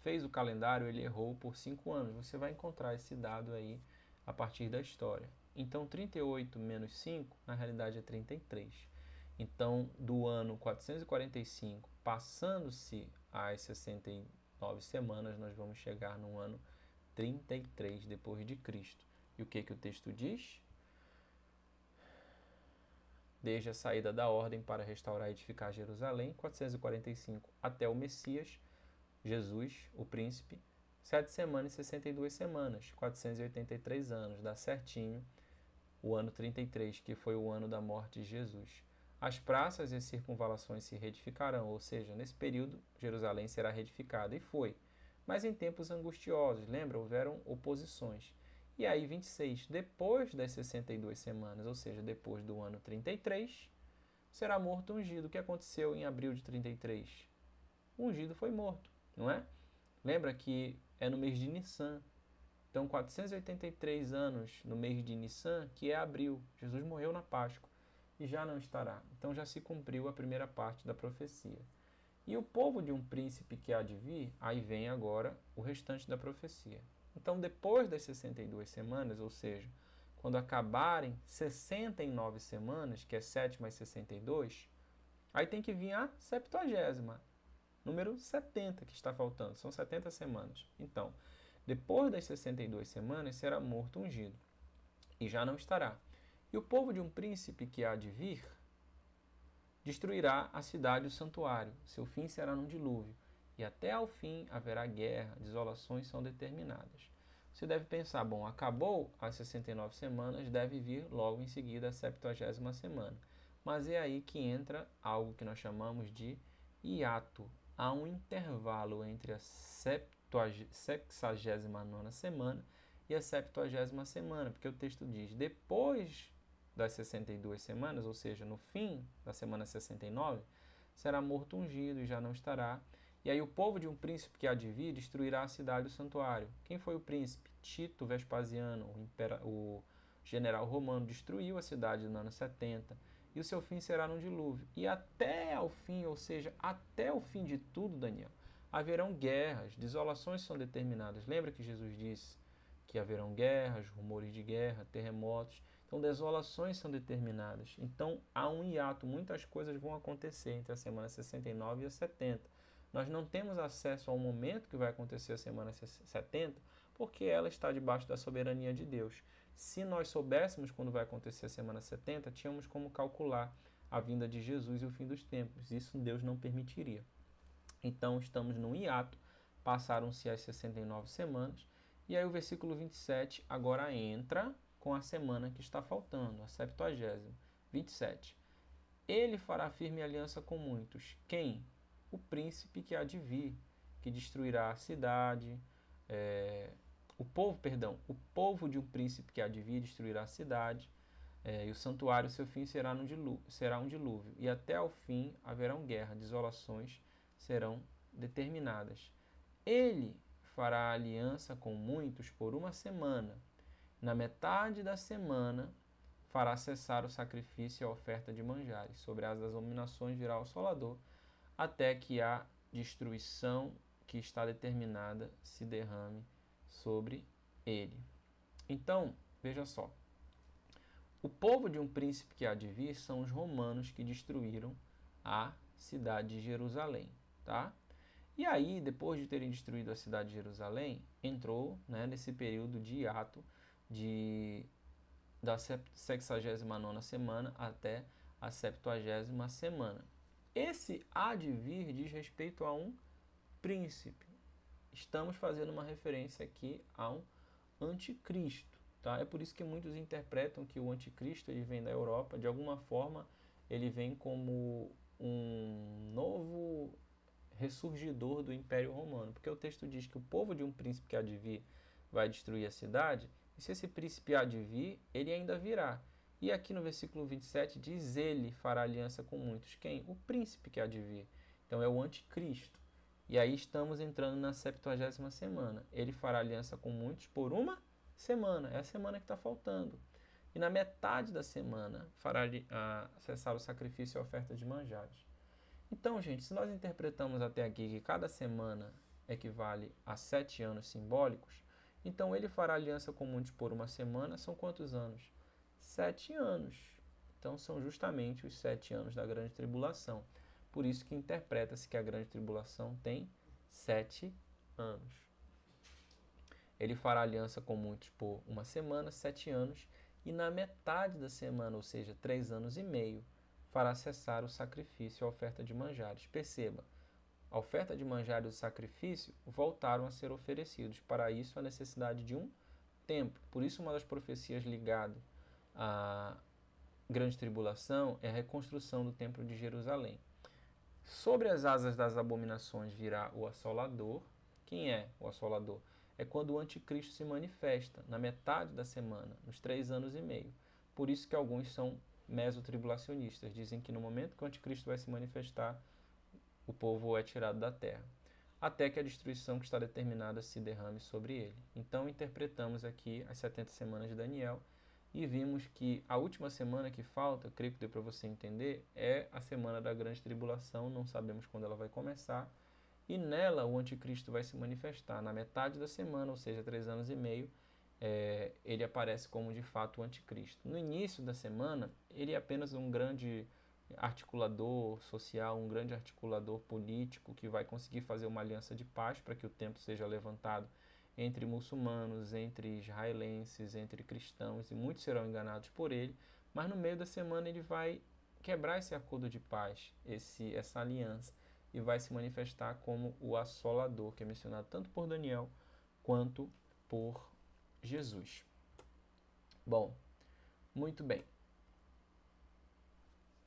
[SPEAKER 1] fez o calendário, ele errou por 5 anos. Você vai encontrar esse dado aí a partir da história. Então, 38 menos 5, na realidade, é 33. Então, do ano 445, passando-se as 69 semanas, nós vamos chegar no ano 33 depois de Cristo. E o que o texto diz? Desde a saída da ordem para restaurar e edificar Jerusalém, 445, até o Messias, Jesus, o príncipe, 7 semanas e 62 semanas, 483 anos, dá certinho o ano 33, que foi o ano da morte de Jesus. As praças e as circunvalações se reedificarão, ou seja, nesse período Jerusalém será reedificada, e foi. Mas em tempos angustiosos, lembra? Houveram oposições. E aí 26, depois das 62 semanas, ou seja, depois do ano 33, será morto o ungido. O que aconteceu em abril de 33? O ungido foi morto, não é? Lembra que é no mês de Nissan. Então, 483 anos no mês de Nissan, que é abril. Jesus morreu na Páscoa e já não estará. Então, já se cumpriu a primeira parte da profecia. E o povo de um príncipe que há de vir, aí vem agora o restante da profecia. Então, depois das 62 semanas, ou seja, quando acabarem 69 semanas, que é 7 mais 62, aí tem que vir a 70ª, número 70 que está faltando, são 70 semanas. Então, depois das 62 semanas, será morto ungido, e já não estará. E o povo de um príncipe que há de vir, destruirá a cidade e o santuário. Seu fim será num dilúvio. E até ao fim haverá guerra, desolações são determinadas. Você deve pensar, bom, acabou as 69 semanas, deve vir logo em seguida a 70ª semana. Mas é aí que entra algo que nós chamamos de hiato. Há um intervalo entre a 69ª semana e a 70ª semana, porque o texto diz, depois das 62 semanas, ou seja, no fim da semana 69, será morto ungido e já não estará. E aí o povo de um príncipe que há de vir destruirá a cidade e o santuário. Quem foi o príncipe? Tito Vespasiano, o general romano, destruiu a cidade no ano 70, e o seu fim será num dilúvio. E até ao fim, ou seja, até o fim de tudo, Daniel, haverão guerras, desolações são determinadas. Lembra que Jesus disse que haverão guerras, rumores de guerra, terremotos. Então, desolações são determinadas. Então, há um hiato. Muitas coisas vão acontecer entre a semana 69 e a 70. Nós não temos acesso ao momento que vai acontecer a semana 70, porque ela está debaixo da soberania de Deus. Se nós soubéssemos quando vai acontecer a semana 70, tínhamos como calcular a vinda de Jesus e o fim dos tempos. Isso Deus não permitiria. Então, estamos num hiato. Passaram-se as 69 semanas. E aí o versículo 27 agora entra com a semana que está faltando, a 70ª. 27. Ele fará firme aliança com muitos. Quem? O príncipe que há de vir, que destruirá a cidade. O povo de um príncipe que há de vir destruirá a cidade. E o santuário, seu fim será um dilúvio. E até ao fim haverão guerra, desolações serão determinadas. Ele fará aliança com muitos por uma semana. Na metade da semana, fará cessar o sacrifício e a oferta de manjares. Sobre as abominações virá o assolador, até que a destruição que está determinada se derrame sobre ele. Então, veja só. O povo de um príncipe que há de vir são os romanos que destruíram a cidade de Jerusalém, tá? E aí, depois de terem destruído a cidade de Jerusalém, entrou, né, nesse período de hiato da 69ª semana até a 70ª semana. Esse há de vir diz respeito a um príncipe. Estamos fazendo uma referência aqui ao anticristo. Tá? É por isso que muitos interpretam que o anticristo ele vem da Europa. De alguma forma, ele vem como um novo ressurgidor do Império Romano, porque o texto diz que o povo de um príncipe que há de vir vai destruir a cidade, e se esse príncipe há de vir, ele ainda virá. E aqui no versículo 27 diz, ele fará aliança com muitos. Quem? O príncipe que há de vir. Então é o anticristo. E aí estamos entrando na 70ª semana. Ele fará aliança com muitos por uma semana. É a semana que está faltando. E na metade da semana fará cessar o sacrifício e a oferta de manjares. Então, gente, se nós interpretamos até aqui que cada semana equivale a 7 anos simbólicos, então ele fará aliança com muitos por uma semana, são quantos anos? 7 anos. Então são justamente os 7 anos da grande tribulação. Por isso que interpreta-se que a grande tribulação tem 7 anos. Ele fará aliança com muitos por uma semana, 7 anos, e na metade da semana, ou seja, 3 anos e meio, fará cessar o sacrifício e a oferta de manjares. Perceba, a oferta de manjares e o sacrifício voltaram a ser oferecidos. Para isso, a necessidade de um tempo. Por isso, uma das profecias ligadas à grande tribulação é a reconstrução do templo de Jerusalém. Sobre as asas das abominações virá o assolador. Quem é o assolador? É quando o anticristo se manifesta, na metade da semana, nos 3 anos e meio. Por isso que alguns são mesotribulacionistas. Dizem que no momento que o anticristo vai se manifestar, o povo é tirado da terra. até que a destruição que está determinada se derrame sobre ele. Então, interpretamos aqui as 70 semanas de Daniel e vimos que a última semana que falta, creio que deu para você entender, é a semana da grande tribulação, não sabemos quando ela vai começar, e nela o anticristo vai se manifestar. Na metade da semana, ou seja, 3 anos e meio, ele aparece como de fato o anticristo. No início da semana, ele é apenas um grande articulador social, um grande articulador político que vai conseguir fazer uma aliança de paz para que o templo seja levantado entre muçulmanos, entre israelenses, entre cristãos, e muitos serão enganados por ele, mas no meio da semana ele vai quebrar esse acordo de paz, essa aliança, e vai se manifestar como o assolador, que é mencionado tanto por Daniel quanto por Jesus. Bom, muito bem.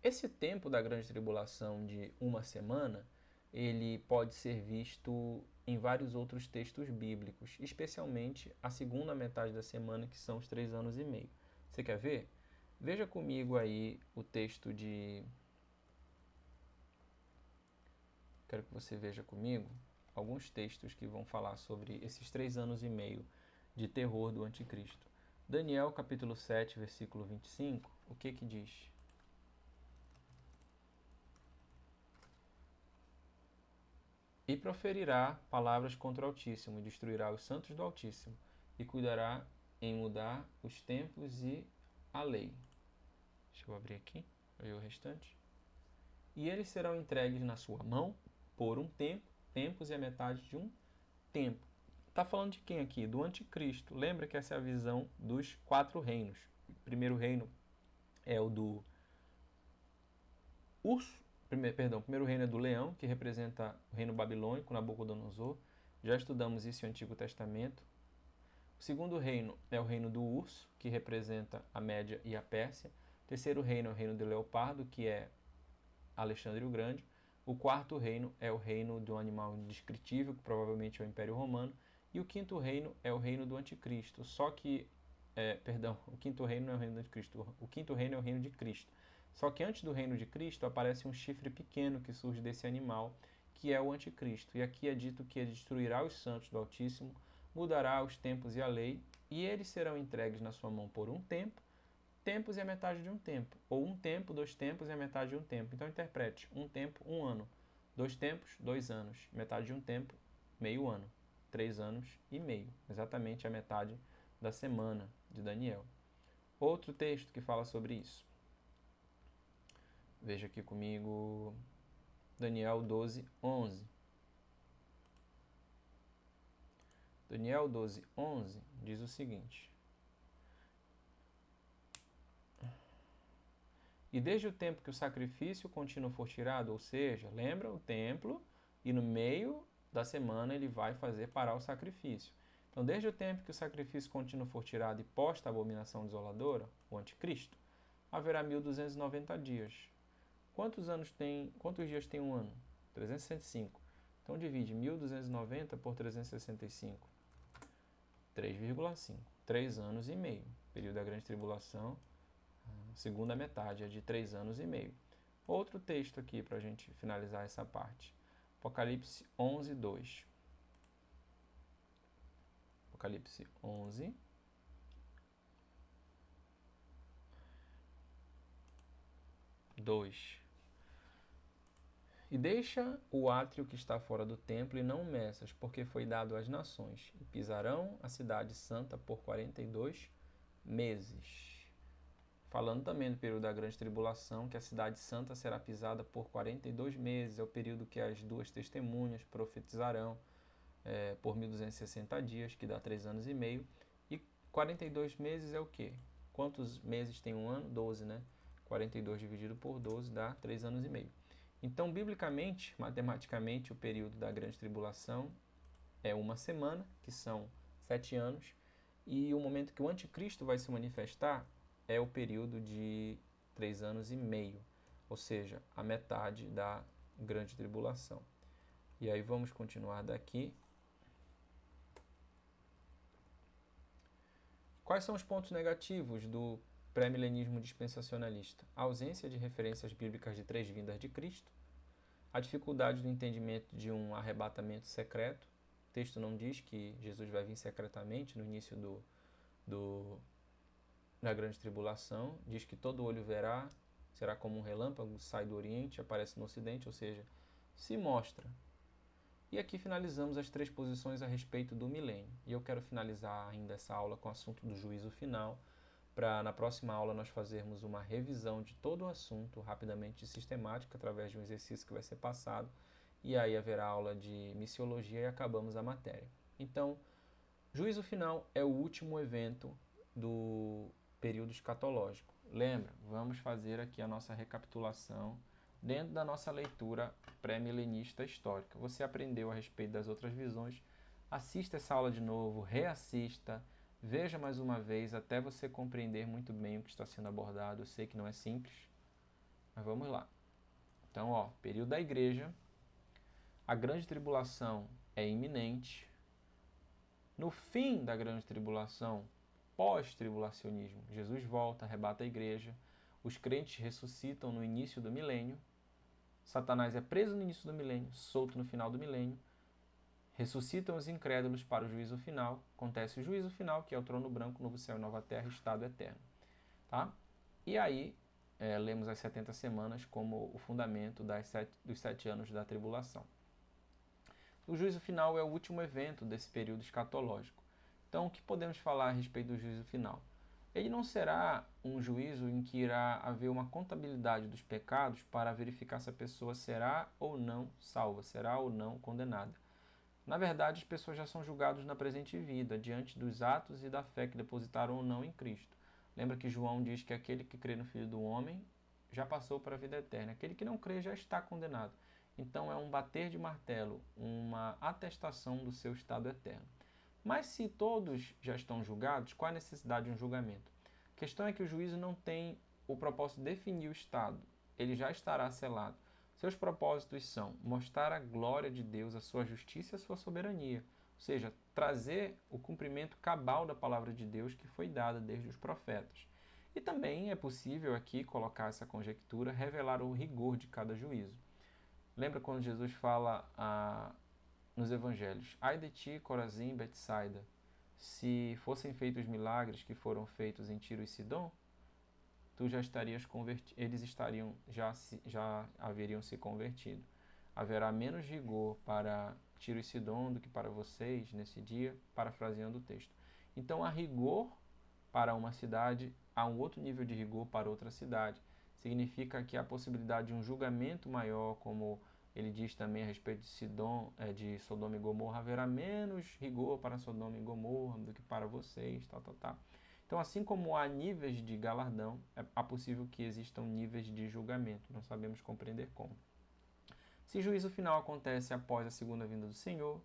[SPEAKER 1] Esse tempo da grande tribulação de uma semana, ele pode ser visto em vários outros textos bíblicos, especialmente a segunda metade da semana, que são os 3 anos e meio. Você quer ver? Veja comigo aí o texto de... Quero que você veja comigo alguns textos que vão falar sobre esses 3 anos e meio de terror do anticristo. Daniel, capítulo 7, versículo 25, o que que diz? E proferirá palavras contra o Altíssimo, e destruirá os santos do Altíssimo, e cuidará em mudar os tempos e a lei. Deixa eu abrir aqui, para ver o restante. E eles serão entregues na sua mão por um tempo, tempos e a metade de um tempo. Está falando de quem aqui? Do anticristo. Lembra que essa é a visão dos 4 reinos. O primeiro reino é o do urso. O primeiro reino é do leão, que representa o reino babilônico, Nabucodonosor. Já estudamos isso no Antigo Testamento. O segundo reino é o reino do urso, que representa a Média e a Pérsia. O terceiro reino é o reino do leopardo, que é Alexandre o Grande. O quarto reino é o reino de um animal indescritível, que provavelmente é o Império Romano. E o quinto reino é o reino do Anticristo. Só que, o quinto reino não é o reino do Anticristo. O quinto reino é o reino de Cristo. Só que antes do reino de Cristo aparece um chifre pequeno que surge desse animal, que é o anticristo. E aqui é dito que ele destruirá os santos do Altíssimo, mudará os tempos e a lei, e eles serão entregues na sua mão por um tempo, tempos e a metade de um tempo. Ou um tempo, 2 tempos e a metade de um tempo. Então interprete, um tempo, 1 ano. 2 tempos, 2 anos. Metade de um tempo, meio ano. 3 anos e meio. Exatamente a metade da semana de Daniel. Outro texto que fala sobre isso. Veja aqui comigo Daniel 12, 11. Daniel 12, 11 diz o seguinte: E desde o tempo que o sacrifício contínuo for tirado, ou seja, lembra o templo, e no meio da semana ele vai fazer parar o sacrifício. Então, desde o tempo que o sacrifício contínuo for tirado e posta a abominação desoladora, o anticristo, haverá 1290 dias. Quantos dias tem um ano? 365. Então divide 1290 por 365. 3,5. 3 anos e meio. Período da grande tribulação, segunda metade, é de 3 anos e meio. Outro texto aqui para a gente finalizar essa parte. Apocalipse 11, 2. Apocalipse 11, 2. E deixa o átrio que está fora do templo e não meças, porque foi dado às nações, e pisarão a cidade santa por 42 meses. Falando também do período da grande tribulação, que a cidade santa será pisada por 42 meses, é o período que as 2 testemunhas profetizarão por 1260 dias, que dá 3 anos e meio. E 42 meses é o quê? Quantos meses tem um ano? 12, né? 42 dividido por 12 dá 3 anos e meio. Então, biblicamente, matematicamente, o período da grande tribulação é uma semana, que são 7 anos, e o momento que o anticristo vai se manifestar é o período de 3 anos e meio, ou seja, a metade da grande tribulação. E aí vamos continuar daqui. Quais são os pontos negativos do pré-milenismo dispensacionalista? A ausência de referências bíblicas de 3 vindas de Cristo, A dificuldade do entendimento de um arrebatamento secreto. O texto não diz que Jesus vai vir secretamente no início da grande tribulação. Diz que todo olho verá, será como um relâmpago, sai do Oriente, aparece no Ocidente, ou seja, se mostra. E aqui finalizamos as 3 posições a respeito do milênio. E eu quero finalizar ainda essa aula com o assunto do juízo final, para na próxima aula nós fazermos uma revisão de todo o assunto rapidamente e sistemática, através de um exercício que vai ser passado, e aí haverá aula de missiologia e acabamos a matéria. Então, juízo final é o último evento do período escatológico. Lembra, vamos fazer aqui a nossa recapitulação dentro da nossa leitura pré-milenista histórica. Você aprendeu a respeito das outras visões, assista essa aula de novo, reassista, veja mais uma vez até você compreender muito bem o que está sendo abordado. Eu sei que não é simples, mas vamos lá. Então, período da igreja, a grande tribulação é iminente. No fim da grande tribulação, pós-tribulacionismo, Jesus volta, arrebata a igreja, os crentes ressuscitam no início do milênio, Satanás é preso no início do milênio, solto no final do milênio, ressuscitam os incrédulos para o juízo final, acontece o juízo final, que é o trono branco, novo céu e nova terra, estado eterno. Tá? E aí, lemos as 70 semanas como o fundamento dos 7 anos da tribulação. O juízo final é o último evento desse período escatológico. Então, o que podemos falar a respeito do juízo final? Ele não será um juízo em que irá haver uma contabilidade dos pecados para verificar se a pessoa será ou não salva, será ou não condenada. Na verdade, as pessoas já são julgadas na presente vida, diante dos atos e da fé que depositaram ou não em Cristo. Lembra que João diz que aquele que crê no Filho do Homem já passou para a vida eterna. Aquele que não crê já está condenado. Então é um bater de martelo, uma atestação do seu estado eterno. Mas se todos já estão julgados, qual a necessidade de um julgamento? A questão é que o juízo não tem o propósito de definir o estado, ele já estará selado. Seus propósitos são mostrar a glória de Deus, a sua justiça e a sua soberania, ou seja, trazer o cumprimento cabal da palavra de Deus que foi dada desde os profetas. E também é possível aqui colocar essa conjectura, revelar o rigor de cada juízo. Lembra quando Jesus fala nos evangelhos: ai de ti, Corazim, Betsaida, se fossem feitos milagres que foram feitos em Tiro e Sidom, tu já estarias convertido, eles já haveriam se convertido. Haverá menos rigor para Tiro e Sidom do que para vocês nesse dia, parafraseando o texto. Então há rigor para uma cidade, há um outro nível de rigor para outra cidade. Significa que há a possibilidade de um julgamento maior, como ele diz também a respeito de Sodoma e Gomorra, haverá menos rigor para Sodoma e Gomorra do que para vocês, tal. Então, assim como há níveis de galardão, é possível que existam níveis de julgamento. Não sabemos compreender como. Se juízo final acontece após a segunda vinda do Senhor,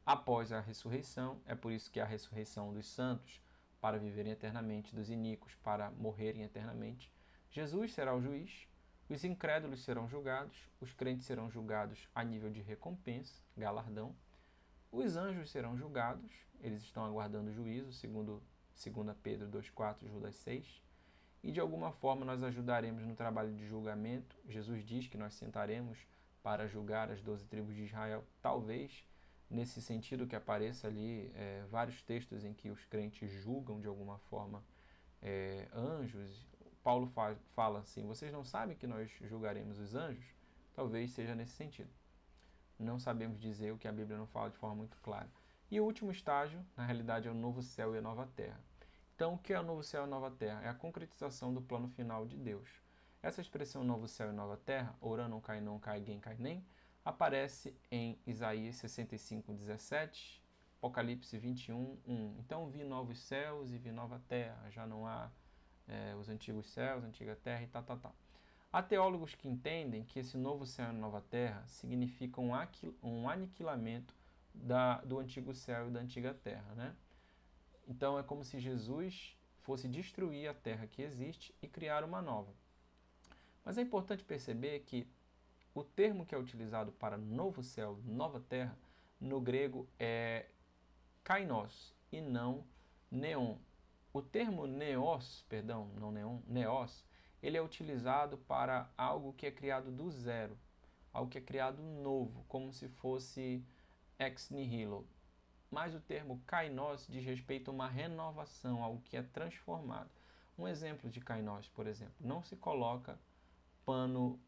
[SPEAKER 1] após a ressurreição, é por isso que a ressurreição dos santos, para viverem eternamente, dos iníquos, para morrerem eternamente, Jesus será o juiz, os incrédulos serão julgados, os crentes serão julgados a nível de recompensa, galardão, os anjos serão julgados, eles estão aguardando o juízo, segundo Pedro 2,4, Judas 6, e de alguma forma nós ajudaremos no trabalho de julgamento. Jesus diz que nós sentaremos para julgar as 12 tribos de Israel, talvez nesse sentido que apareça ali vários textos em que os crentes julgam de alguma forma anjos. Paulo fala assim: vocês não sabem que nós julgaremos os anjos? Talvez seja nesse sentido. Não sabemos dizer, o que a Bíblia não fala de forma muito clara. E o último estágio, na realidade, é o novo céu e a nova terra. Então, o que é o novo céu e a nova terra? É a concretização do plano final de Deus. Essa expressão novo céu e nova terra, ora não cai não cai gen cai nem, aparece em Isaías 65:17, Apocalipse 21:1. Então vi novos céus e vi nova terra, já não há os antigos céus, antiga terra e tal. Há teólogos que entendem que esse novo céu e nova terra significa um aniquilamento do antigo céu e da antiga terra, né? Então é como se Jesus fosse destruir a terra que existe e criar uma nova. Mas é importante perceber que o termo que é utilizado para novo céu, nova terra, no grego é kainos e não neon. O termo neos, perdão, não neon, neos, ele é utilizado para algo que é criado do zero, algo que é criado novo, como se fosse ex nihilo. Mas o termo kainos diz respeito a uma renovação, algo que é transformado. Um exemplo de kainos, por exemplo, não se coloca pano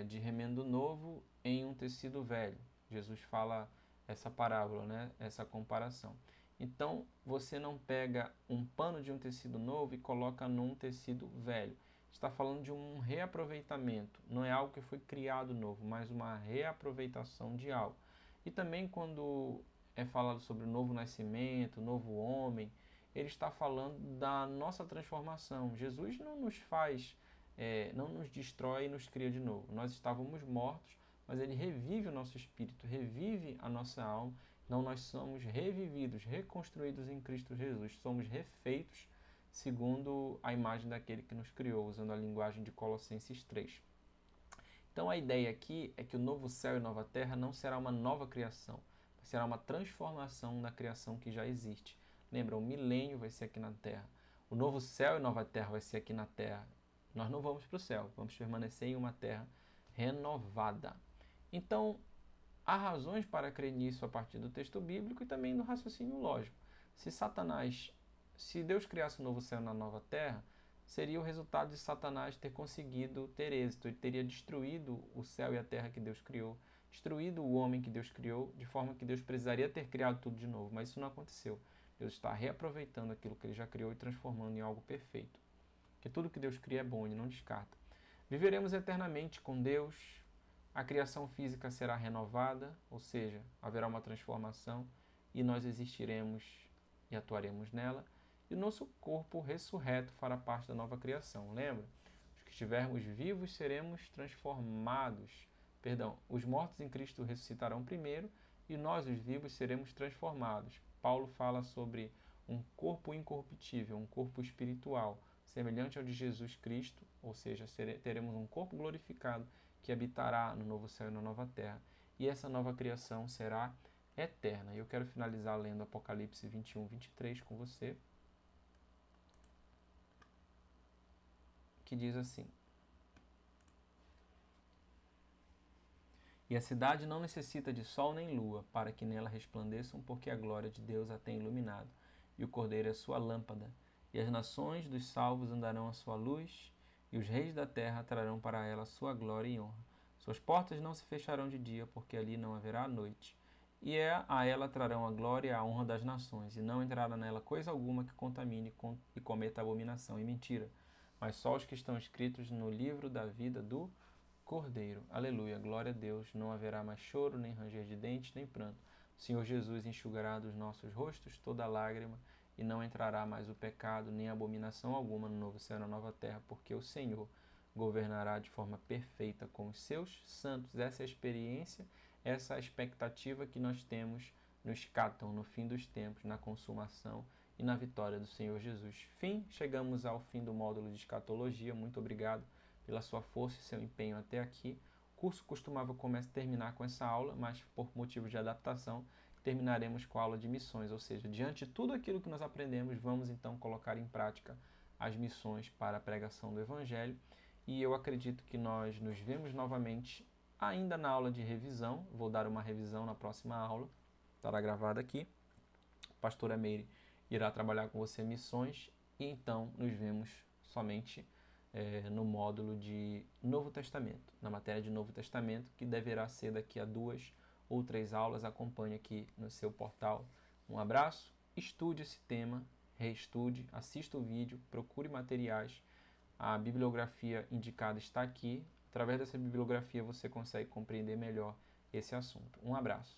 [SPEAKER 1] de remendo novo em um tecido velho. Jesus fala essa parábola, né? Essa comparação. Então, você não pega um pano de um tecido novo e coloca num tecido velho. Está falando de um reaproveitamento. Não é algo que foi criado novo, mas uma reaproveitação de algo. E também quando é falado sobre o novo nascimento, o novo homem, ele está falando da nossa transformação. Jesus não nos faz, não nos destrói e nos cria de novo. Nós estávamos mortos, mas ele revive o nosso espírito, revive a nossa alma. Então nós somos revividos, reconstruídos em Cristo Jesus. Somos refeitos segundo a imagem daquele que nos criou, usando a linguagem de Colossenses 3. Então a ideia aqui é que o novo céu e nova terra não será uma nova criação, será uma transformação da criação que já existe. Lembra, o milênio vai ser aqui na terra. O novo céu e nova terra vai ser aqui na terra. Nós não vamos para o céu, vamos permanecer em uma terra renovada. Então, há razões para crer nisso a partir do texto bíblico e também do raciocínio lógico. Se Deus criasse um novo céu e uma nova terra, seria o resultado de Satanás ter conseguido ter êxito. Ele teria destruído o céu e a terra que Deus criou, destruído o homem que Deus criou, de forma que Deus precisaria ter criado tudo de novo. Mas isso não aconteceu. Deus está reaproveitando aquilo que ele já criou e transformando em algo perfeito. Porque tudo que Deus cria é bom, ele não descarta. Viveremos eternamente com Deus. A criação física será renovada, ou seja, haverá uma transformação e nós existiremos e atuaremos nela. E o nosso corpo ressurreto fará parte da nova criação. Lembra? Os que estivermos vivos seremos transformados. Os mortos em Cristo ressuscitarão primeiro e nós, os vivos, seremos transformados. Paulo fala sobre um corpo incorruptível, um corpo espiritual, semelhante ao de Jesus Cristo, ou seja, teremos um corpo glorificado que habitará no novo céu e na nova terra. E essa nova criação será eterna. E eu quero finalizar lendo Apocalipse 21, 23 com você, que diz assim: E a cidade não necessita de sol nem lua, para que nela resplandeçam, porque a glória de Deus a tem iluminado, e o Cordeiro é sua lâmpada. E as nações dos salvos andarão à sua luz, e os reis da terra trarão para ela sua glória e honra. Suas portas não se fecharão de dia, porque ali não haverá noite. E a ela trarão a glória e a honra das nações, e não entrará nela coisa alguma que contamine e cometa abominação e mentira, mas só os que estão escritos no livro da vida do Cordeiro. Aleluia, glória a Deus. Não haverá mais choro, nem ranger de dentes, nem pranto. O Senhor Jesus enxugará dos nossos rostos toda lágrima, e não entrará mais o pecado, nem abominação alguma no novo céu e na nova terra, porque o Senhor governará de forma perfeita com os seus santos. Essa é a experiência, essa é a expectativa que nós temos no escatão, no fim dos tempos, na consumação e na vitória do Senhor Jesus. Chegamos ao fim do módulo de escatologia. Muito obrigado pela sua força e seu empenho até aqui. O curso costumava terminar com essa aula, mas por motivos de adaptação, terminaremos com a aula de missões, ou seja, diante de tudo aquilo que nós aprendemos, vamos então colocar em prática as missões para a pregação do Evangelho. E eu acredito que nós nos vemos novamente ainda na aula de revisão. Vou dar uma revisão na próxima aula, estará gravada aqui. A pastora Meire irá trabalhar com você missões e então nos vemos somente no módulo de Novo Testamento, na matéria de Novo Testamento, que deverá ser daqui a 2 ou 3 aulas. Acompanhe aqui no seu portal. Um abraço, estude esse tema, reestude, assista o vídeo, procure materiais. A bibliografia indicada está aqui. Através dessa bibliografia você consegue compreender melhor esse assunto. Um abraço.